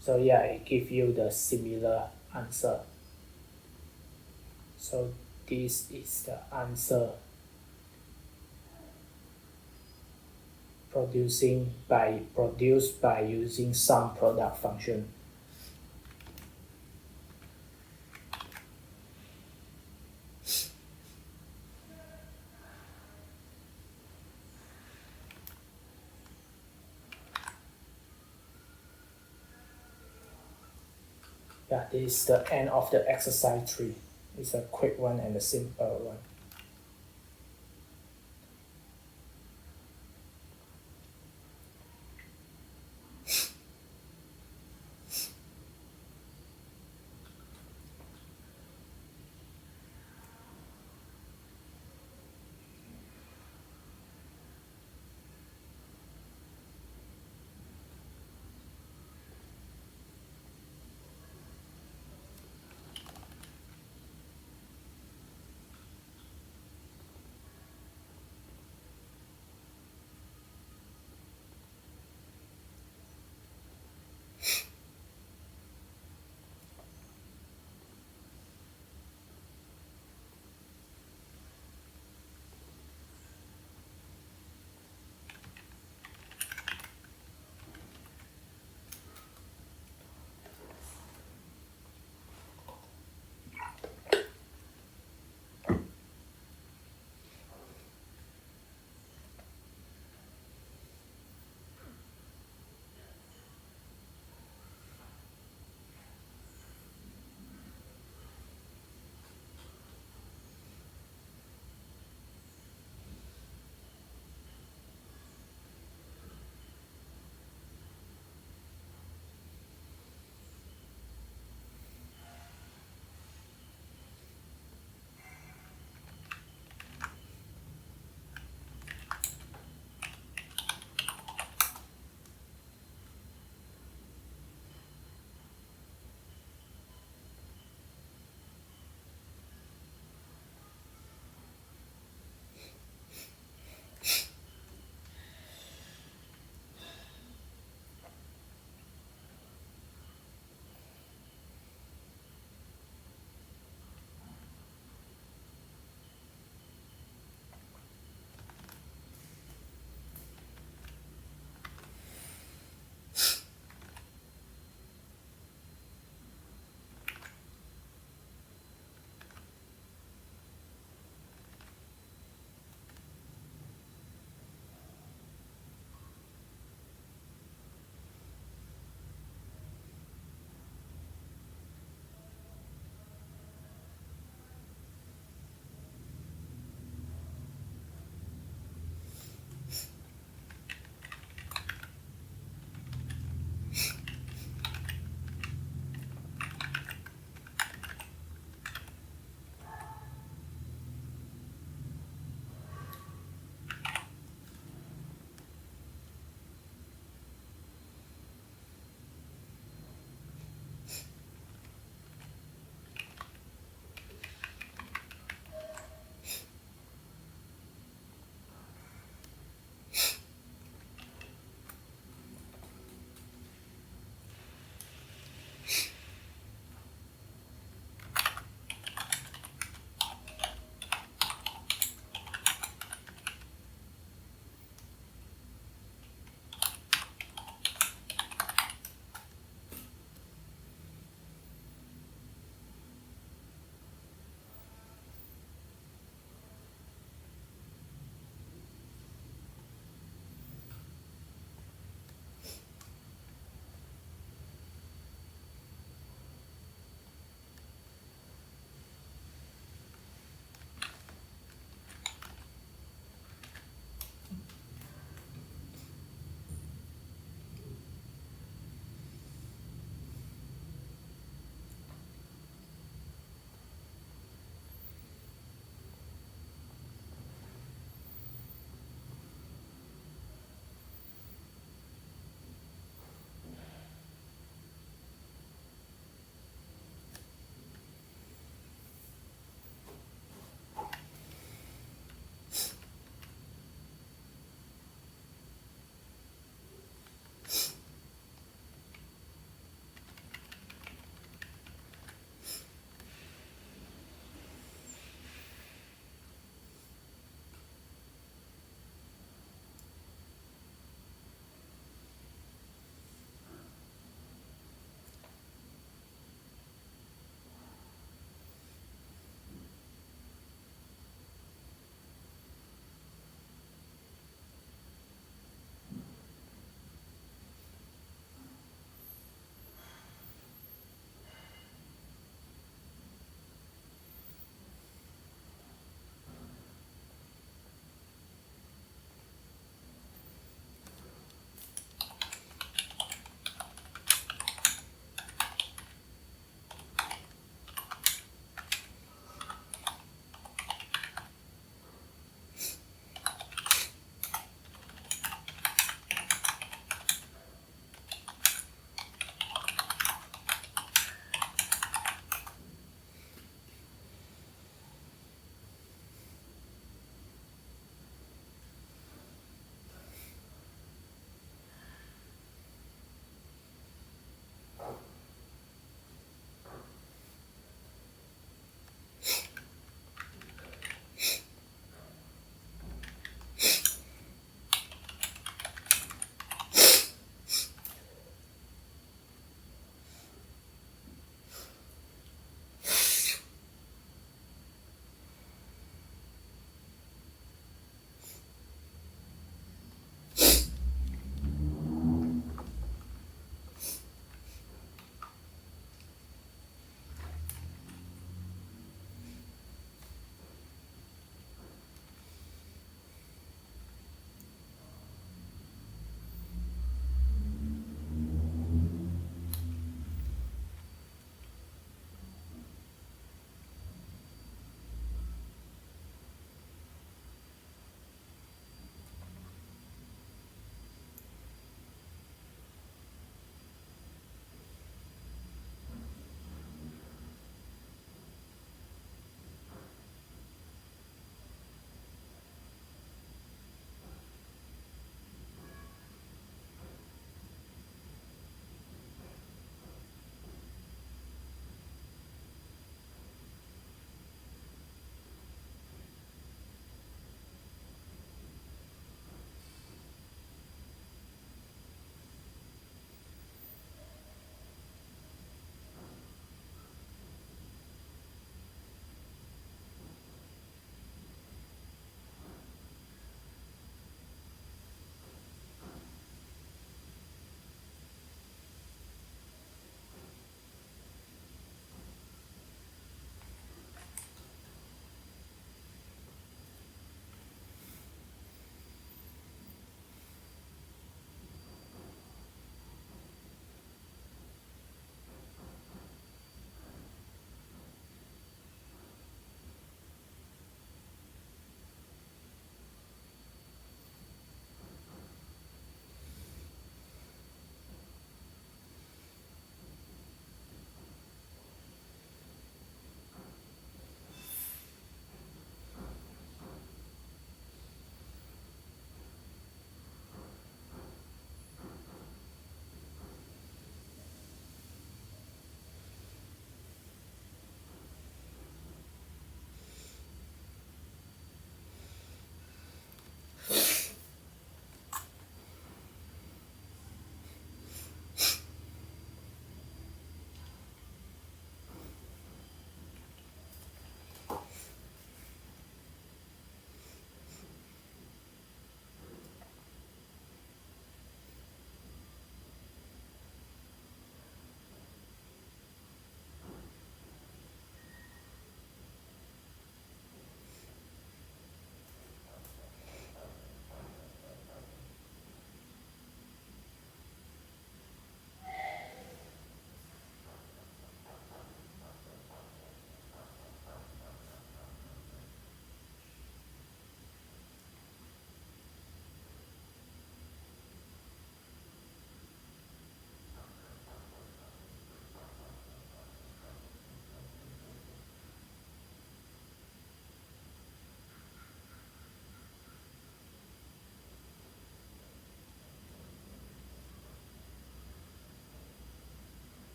So yeah, it gives you the similar answer. So this is the answer. produced by using SUMPRODUCT function. Yeah, this is the end of the exercise 3. It's a quick one and a simple one.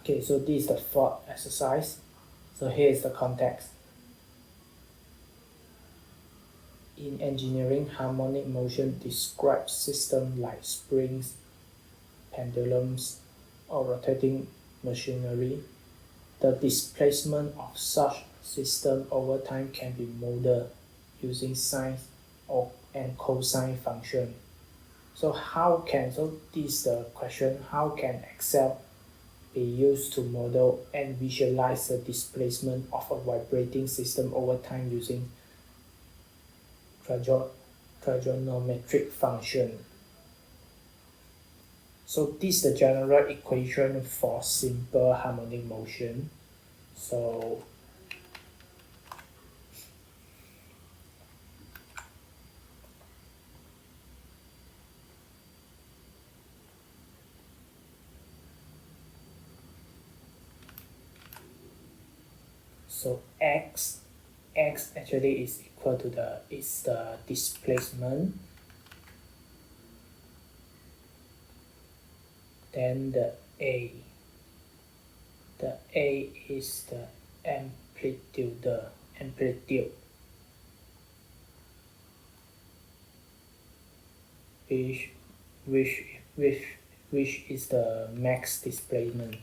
Okay, so this is the fourth exercise. So here is the context. In engineering, harmonic motion describes systems like springs, pendulums, or rotating machinery. The displacement of such system over time can be modeled using sine and cosine function. So this is the question, how can Excel be used to model and visualize the displacement of a vibrating system over time using trigonometric function? So this is the general equation for simple harmonic motion. So x actually is equal to the displacement, then the a is the amplitude which is the max displacement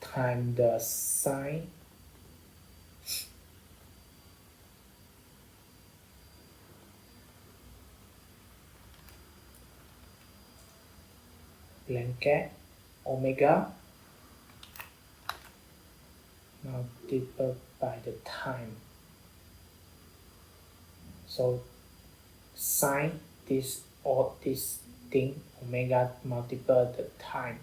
times the sine blanket omega multiplied by the time. So sine this thing omega multiplied the time.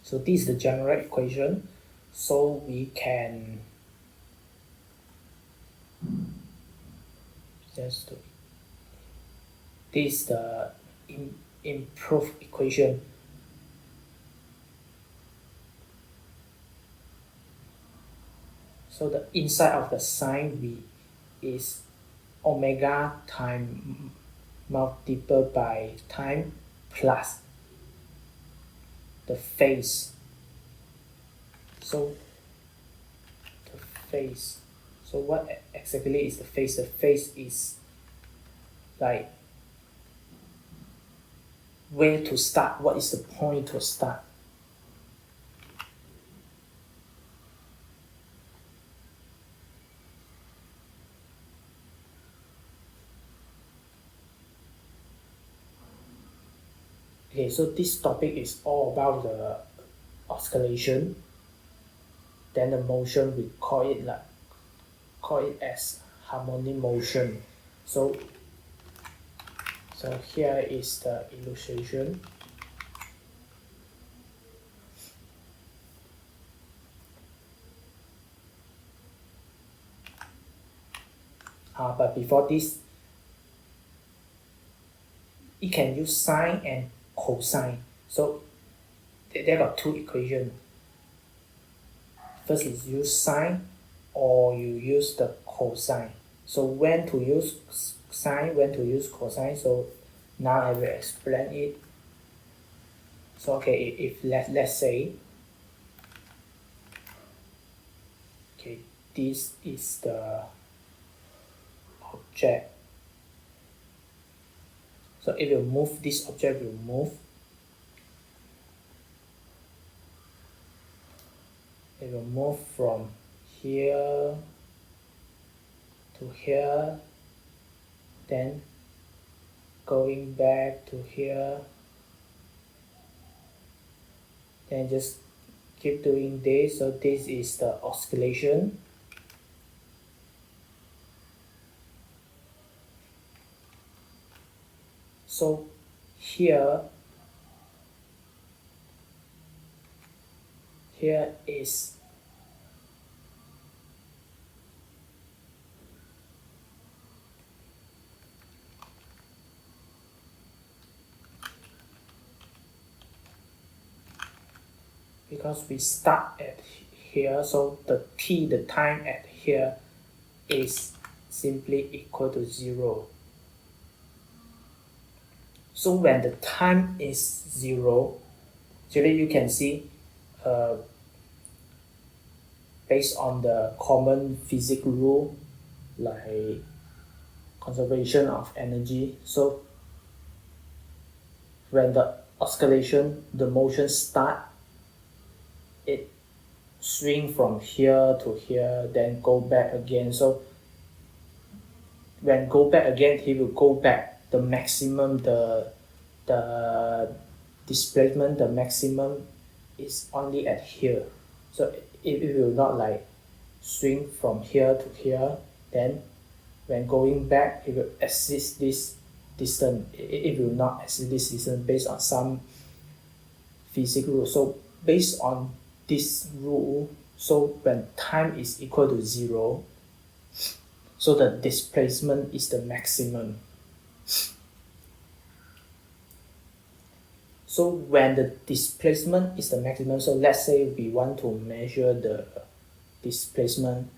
So this is the general equation. So we can just do this is the improved equation. So the inside of the sine v is omega time multiplied by time plus the phase. So the phase. So what exactly is the phase? The phase is like where to start. What is the point to start? Okay, so this topic is all about the oscillation. Then the motion we call it as harmonic motion. So here is the illustration. But before this, you can use sine and cosine. So there are two equations. First is use sine or you use the cosine. So when to use sine, when to use cosine. So now I will explain it. So okay, if let's say, okay, this is the object. So if you move, this object will move. It will move from here to here, then going back to here, then just keep doing this. So this is the oscillation. So here is because we start at here, so the time at here is simply equal to 0. So when the time is 0, actually you can see based on the common physics rule like conservation of energy. So when the oscillation, the motion start, it swing from here to here, then go back again. So when go back again, he will go back the maximum, the displacement, the maximum is only at here. So it will not like swing from here to here. Then when going back, it will exceed this distance. It will not exceed this distance based on some physics rule. So based on this rule, so when time is equal to 0, so the displacement is the maximum. So when the displacement is the maximum, so let's say we want to measure the displacement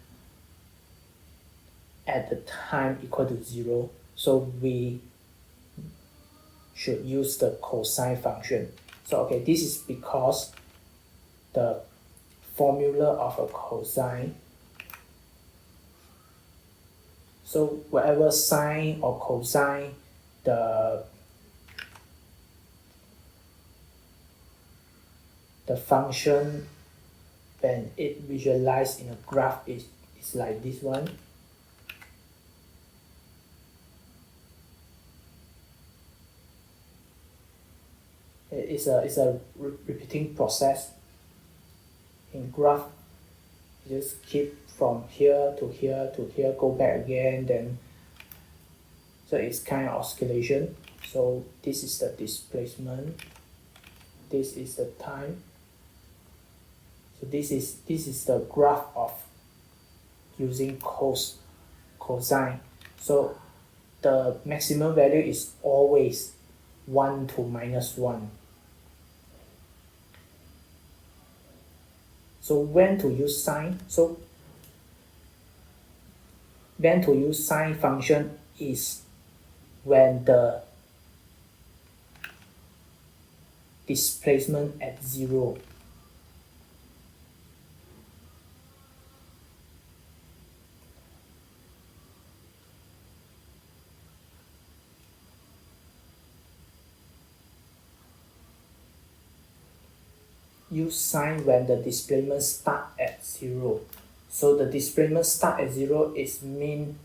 at the time equal to 0, so we should use the cosine function. So okay, this is because the formula of a cosine, so whatever sine or cosine, the function when it visualized in a graph is like this one. It's a repeating process. In graph, you just keep from here to here to here, go back again, then so it's kind of oscillation. So this is the displacement, this is the time. So this is the graph of using cosine. So the maximum value is always 1 to minus 1. So when to use sine? So when to use sine function is when the displacement at 0. Use sine when the displacement start at 0. So the displacement start at 0 is mean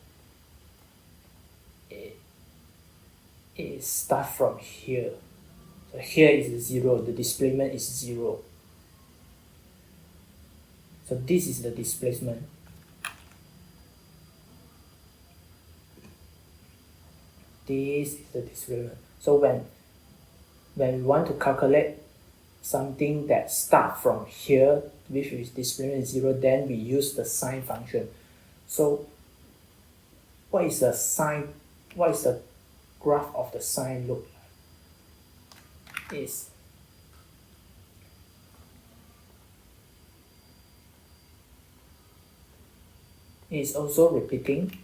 it start from here. So here is 0, the displacement is 0. So this is the displacement. This is the displacement. So when we want to calculate something that start from here, which is displacement 0, then we use the sine function. So what is the sine? What is the graph of the sine look like? It's also repeating,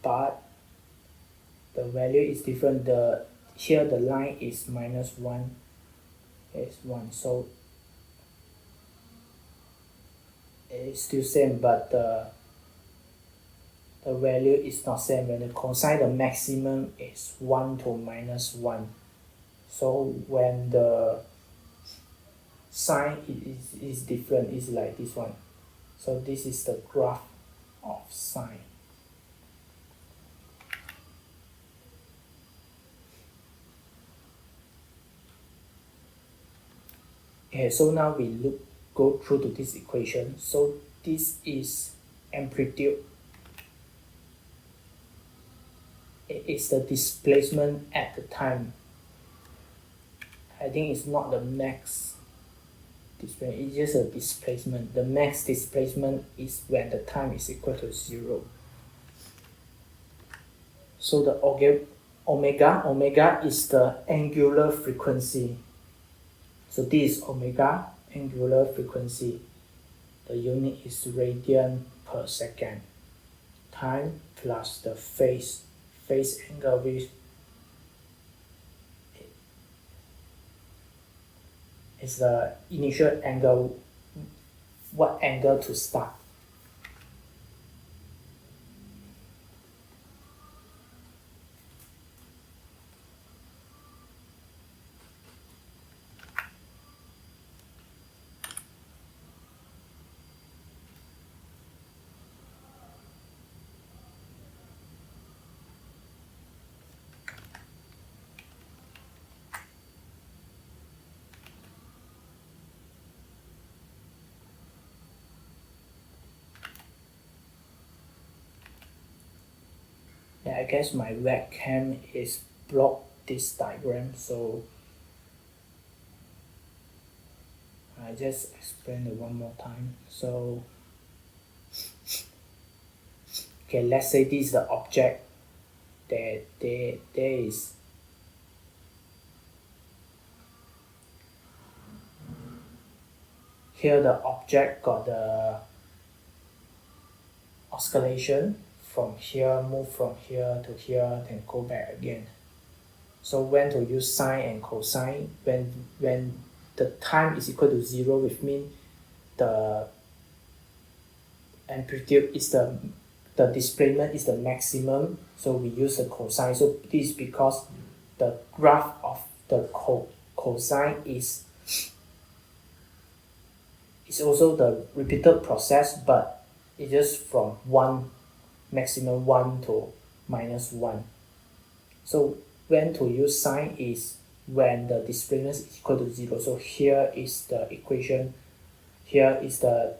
but the value is different. Here the line is minus 1, is 1, so it's still same, but the value is not same. When the cosine, the maximum is 1 to minus 1. So when the sine is different, is like this one. So this is the graph of sine. Okay, so now we go through to this equation. So this is amplitude. It is the displacement at the time. I think it's not the max displacement, it's just a displacement. The max displacement is when the time is equal to 0. So the omega is the angular frequency. So this is omega, angular frequency. The unit is radian per second. Time plus the phase angle, which is the initial angle, what angle to start. Yeah, I guess my webcam is blocked this diagram, so I just explain it one more time. So okay, let's say this is the object that there is here. The object got the oscillation from here, move from here to here, then go back again. So when to use sine and cosine, when the time is equal to 0, which means the amplitude is the displacement is the maximum, so we use the cosine. So this is because the graph of the cosine is also the repeated process, but it's just from 1, maximum 1 to -1. So when to use sine is when the displacement is equal to 0. So here is the equation, here is the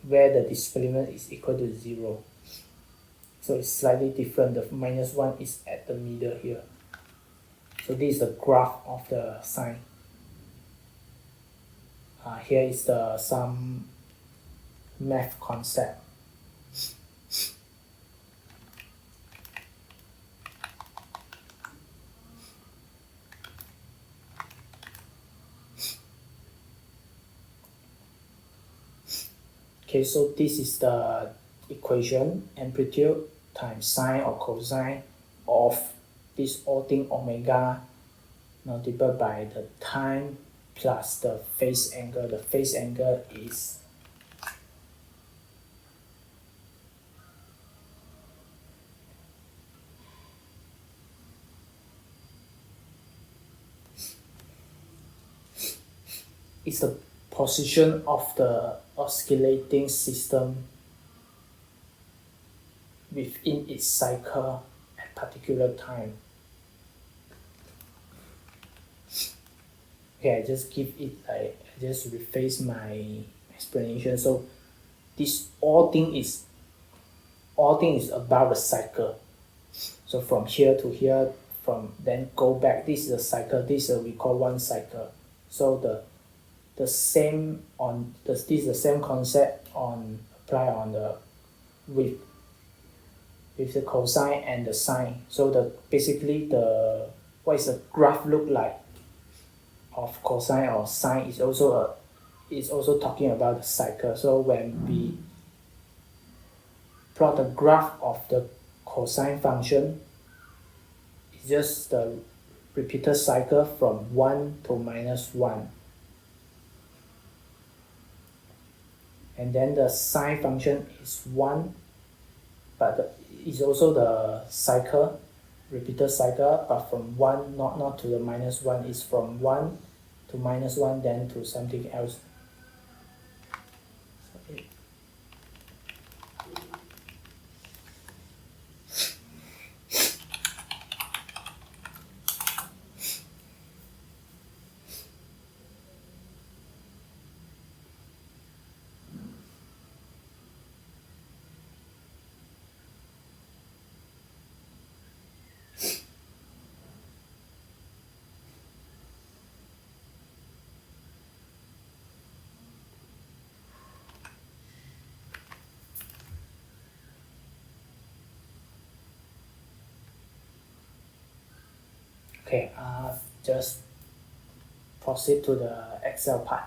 where the displacement is equal to 0. So it's slightly different. The -1 is at the middle here. So this is the graph of the sine. Here is some math concept. Okay, so this is the equation, amplitude times sine or cosine of this whole thing omega multiplied by the time plus the phase angle. The phase angle is the position of the oscillating system within its cycle at particular time. Okay, I just give it I just rephrase my explanation. So this all thing is about the cycle. So from here to here, from then go back. This is a cycle. This is we call one cycle. So the same on this is the same concept on apply on the with the cosine and the sine. So basically what is the graph look like of cosine or sine is also talking about the cycle. So when we plot the graph of the cosine function, it's just the repeated cycle from 1 to -1. And then the sine function is 1, but it's also the cycle, repeated cycle, but from 1 not to the -1, is from 1 to -1, then to something else. Okay, just proceed to the Excel part.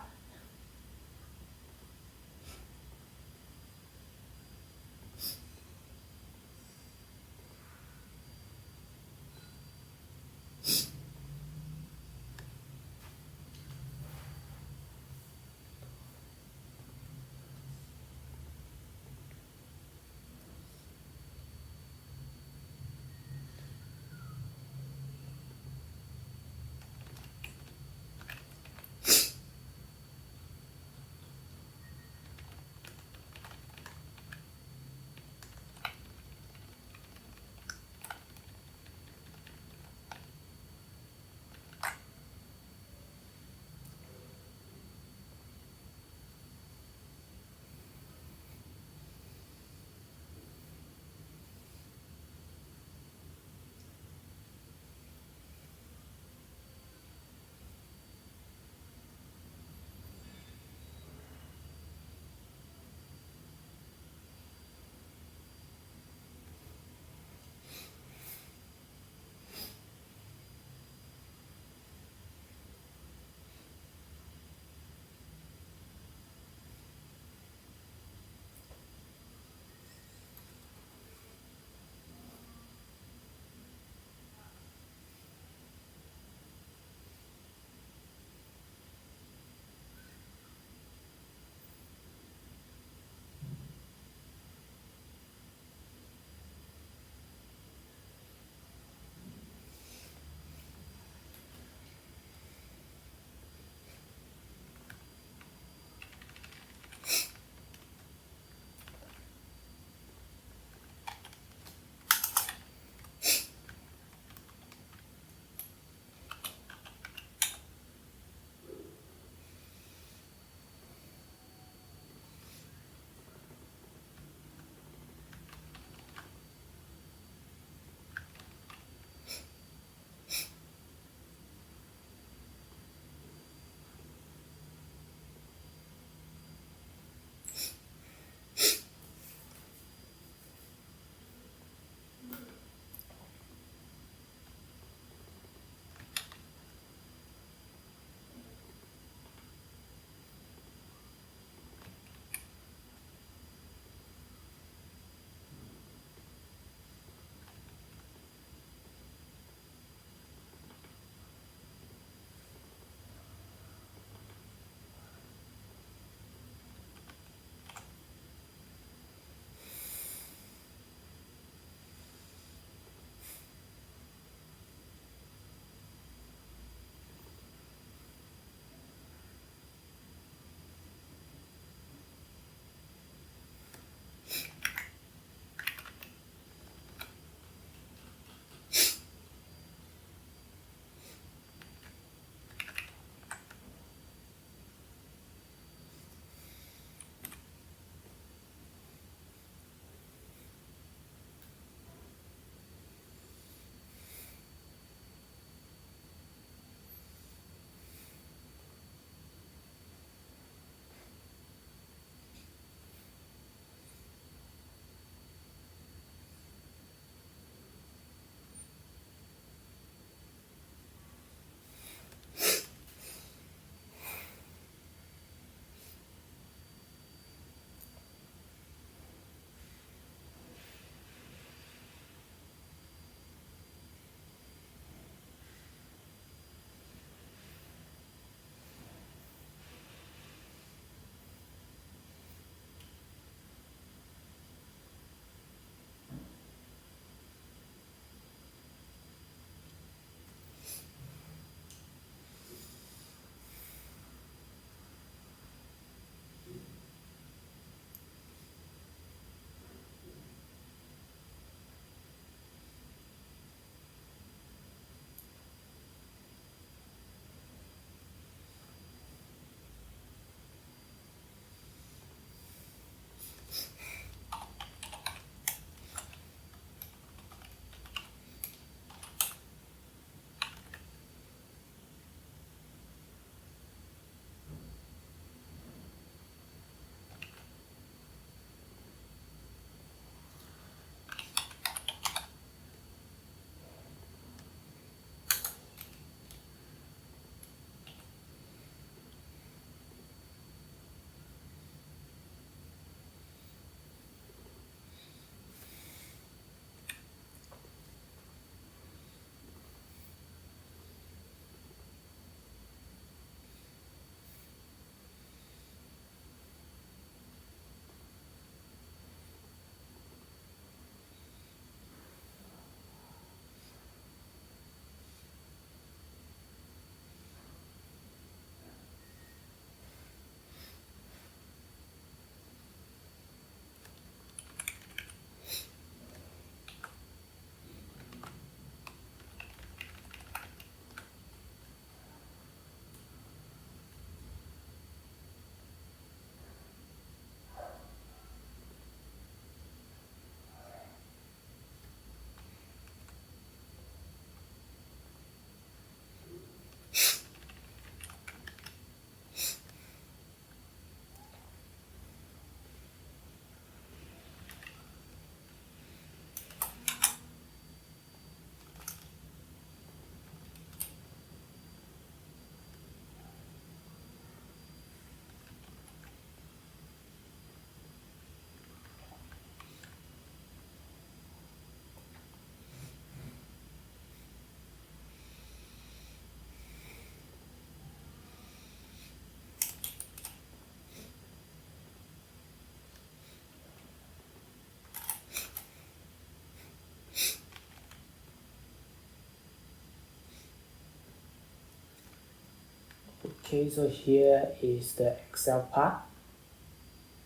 Okay, so here is the Excel part.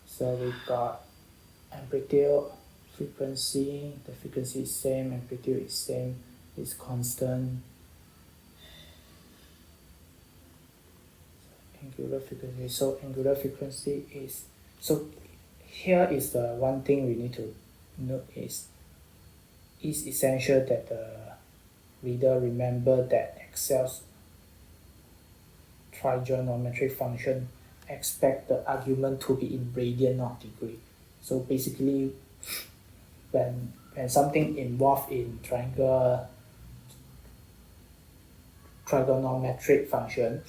So we got amplitude, frequency, the frequency is same, amplitude is same, is constant. Angular frequency, so angular frequency is, so here is the one thing we need to note is it's essential that the reader remember that Excel's trigonometric function expect the argument to be in radian, not degree. So basically, when something involved in trigonometric function,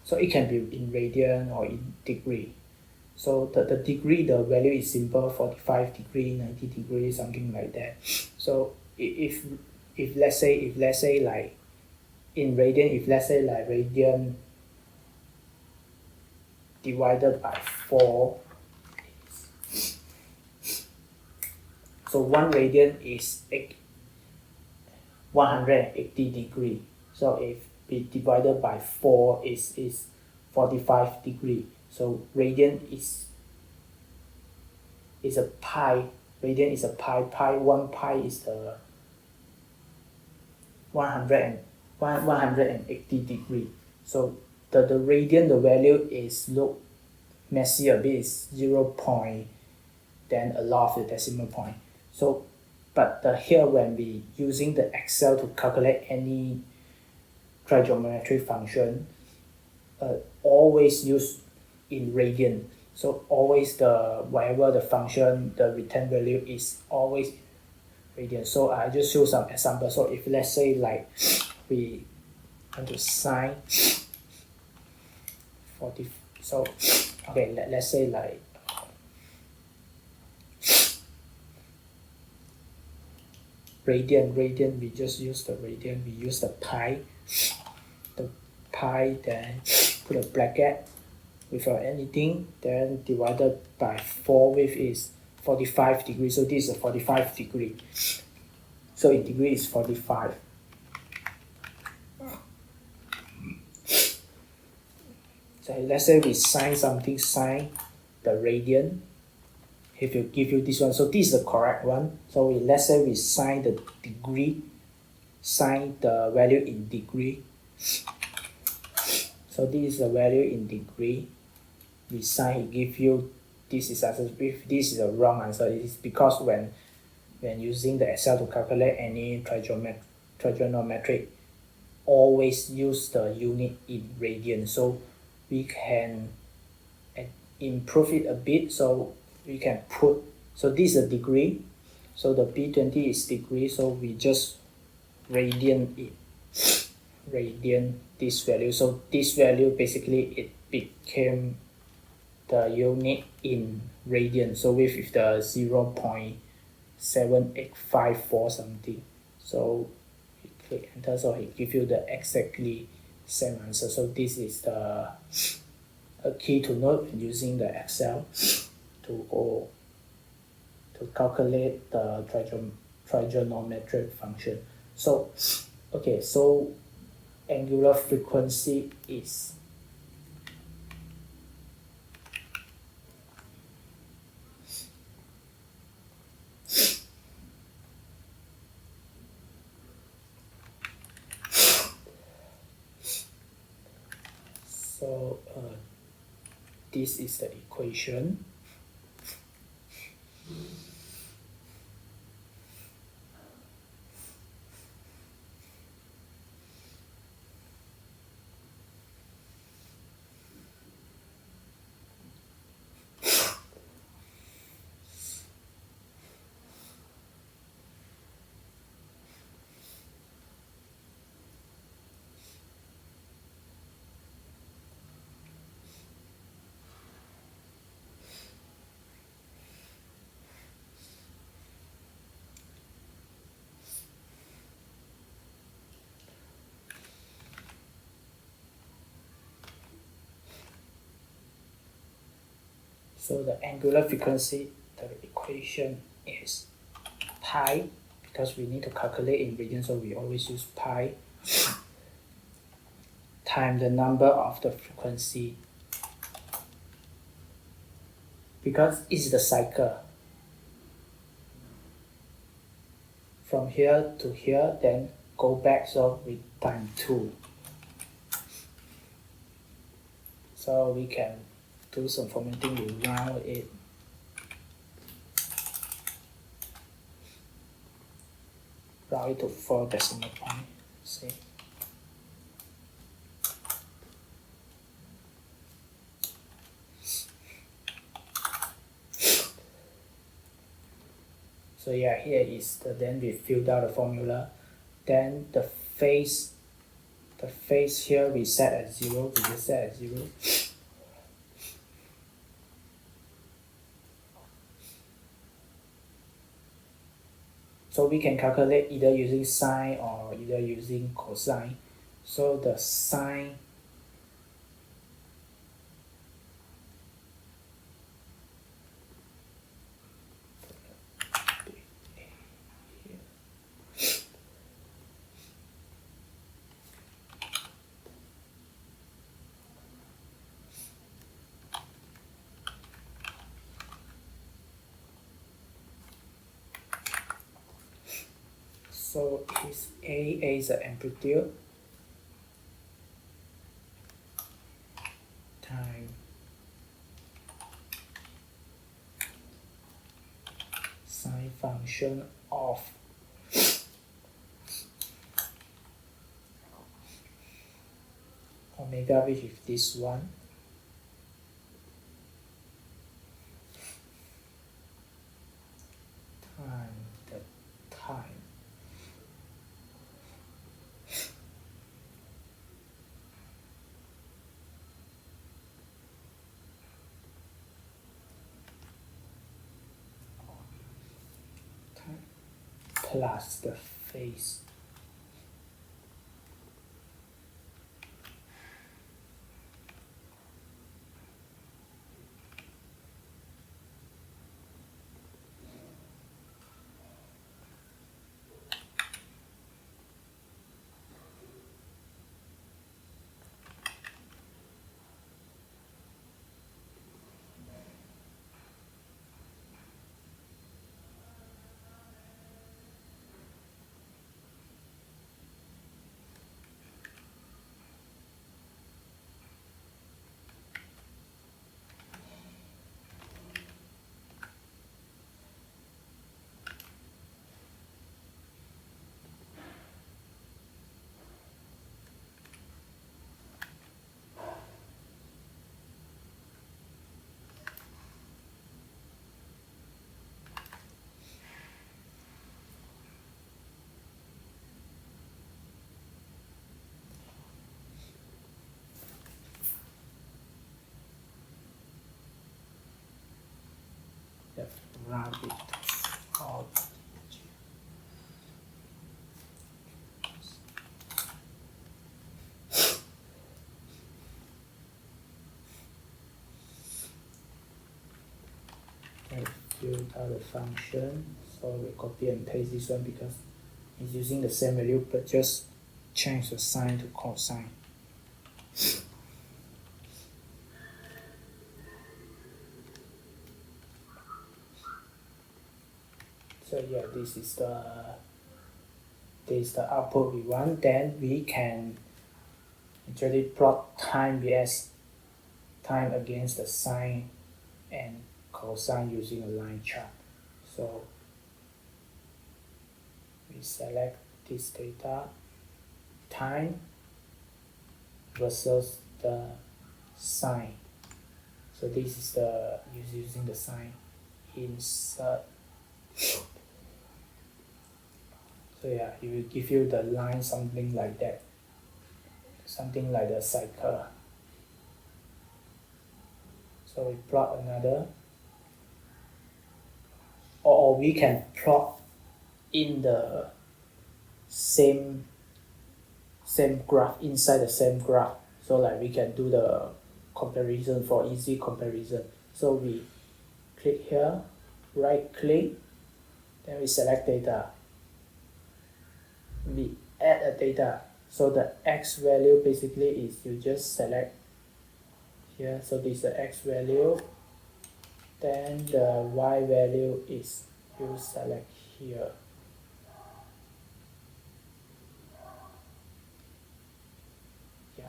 so it can be in radian or in degree. So the degree, the value is simple, 45 degree, 90 degrees, something like that. So if let's say like in radian, if let's say like radian divided by 4, so 1 radian is 180 degree. So if we divided by 4 is 45 degree. So radian is a pi. Radian is a pi. 1 pi is the 180 degree. So the radian, the value is look messy a bit, is 0 point, then a lot of the decimal point. So but here when we using the Excel to calculate any trigonometric function, always use in radian. So always whatever the function, the return value is always radian. So I just show some examples. So if let's say like we want to sine 40, so okay, let's say like radian, we just use the radian, we use the pi, then put a bracket without anything, then divided by 4 with is 45 degrees. So this is a 45 degree. So in degree is 45. So let's say we sine something, sine the radian. If you give you this one, so this is the correct one. So let's say we sine the degree, sine the value in degree. So this is the value in degree. We sine, it give you this is answer. If this is a wrong answer, it is because when using the Excel to calculate any trigonometric, always use the unit in radian. So we can improve it a bit. So we can put, so this is a degree, so the B20 is degree, so we just radian it, radian this value. So this value basically it became the unit in radian. So with the 0.7854 something. So you click enter, so it gives you the exactly same answer. So this is the a key to note using the Excel to calculate the trigonometric function. So okay, so angular frequency is this is the equation. So the angular frequency, the equation is pi, because we need to calculate in radian, so we always use pi times the number of the frequency, because it's the cycle from here to here, then go back, so we times 2. So we can do some formatting, we round it. Round it to 4 decimal points. See? So yeah, here is then we filled out the formula. Then the phase here we set at 0, we just set at 0. So we can calculate either using sine or either using cosine. So the sine so is A is the amplitude time sine function of omega, which is this one, times the time plus the phase. Round it out. And fill out the function. So we copy and paste this one because it's using the same value, but just change the sine to cosine. So yeah, this is the output we want. Then we can actually plot time vs time against the sine and cosine using a line chart. So we select this data, time versus the sine. So this is the using the sine. Insert. So yeah, it will give you the line something like that, something like the cycle. So we plot another, or we can plot in the same graph, inside the same graph. So like we can do the comparison for easy comparison. So we click here, right click, then we select data. We add a data. So the x value basically is you just select here, so this is the x value, then the y value is you select here. Yeah.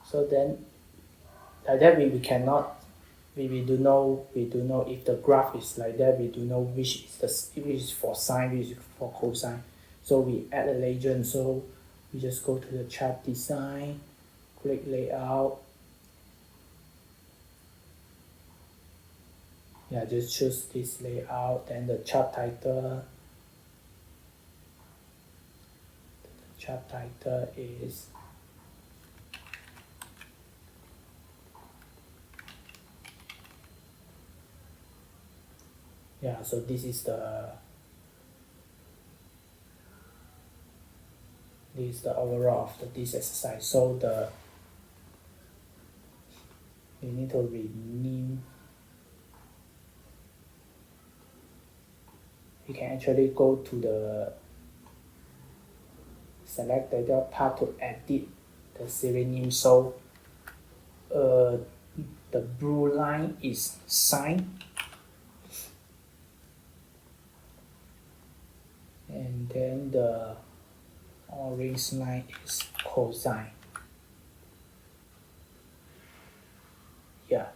So then like that we cannot we do know if the graph is like that, we do know which is for sine, which is for cosine. So we add a legend, so we just go to the chart design, click layout. Yeah, just choose this layout, then the chart title. The chart title is so this is the overall of this exercise. So we need to rename. You can actually go to the select data part to edit the serial name. So the blue line is sine, and then the orange line is cosine. Yeah.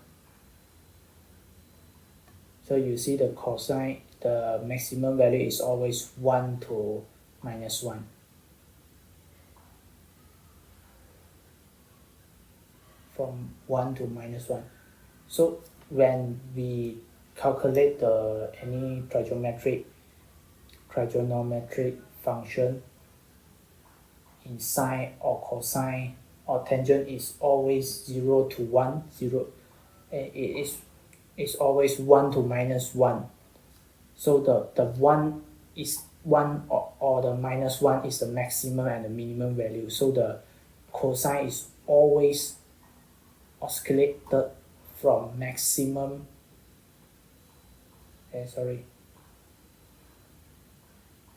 So you see the cosine, the maximum value is always 1 to -1. From 1 to -1. So when we calculate any trigonometric function in sine or cosine or tangent, is always 0 to 1, 0. It's always 1 to -1. So the 1 is 1 or the -1 is the maximum and the minimum value. So the cosine is always oscillated from maximum. It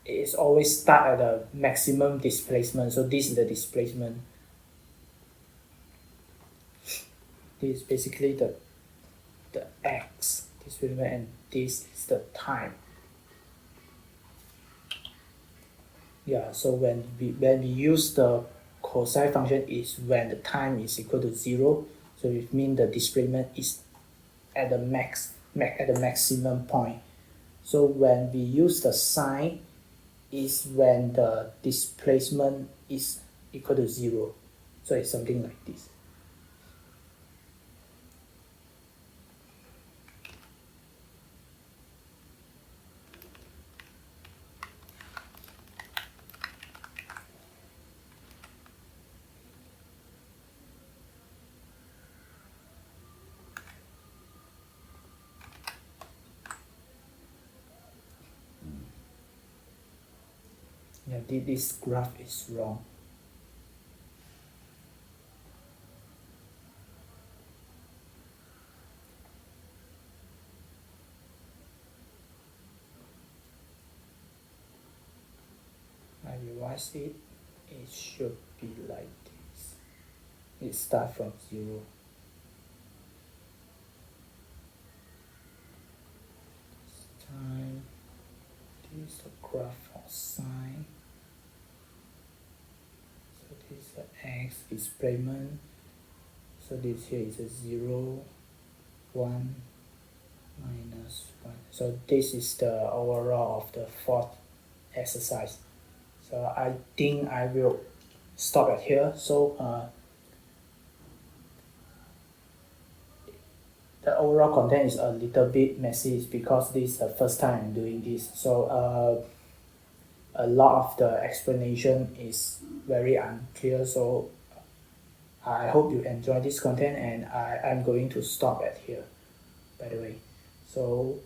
is always start at the maximum displacement. So this is the displacement. This is basically the x displacement, and this is the time. Yeah, so when we use the cosine function is when the time is equal to 0. So it means the displacement is at the at the maximum point. So when we use the sine is when the displacement is equal to 0. So it's something like this. Yeah, this graph is wrong. I revise it. It should be like this. It starts from 0. This time, this is the graph for sine. So this is the x displacement. So this here is a 0, 1, -1. So this is the overall of the fourth exercise. So I think I will stop at here. So the overall content is a little bit messy. It's because this is the first time I'm doing this. So a lot of the explanation is very unclear. So I hope you enjoy this content, and I'm going to stop at here, by the way. So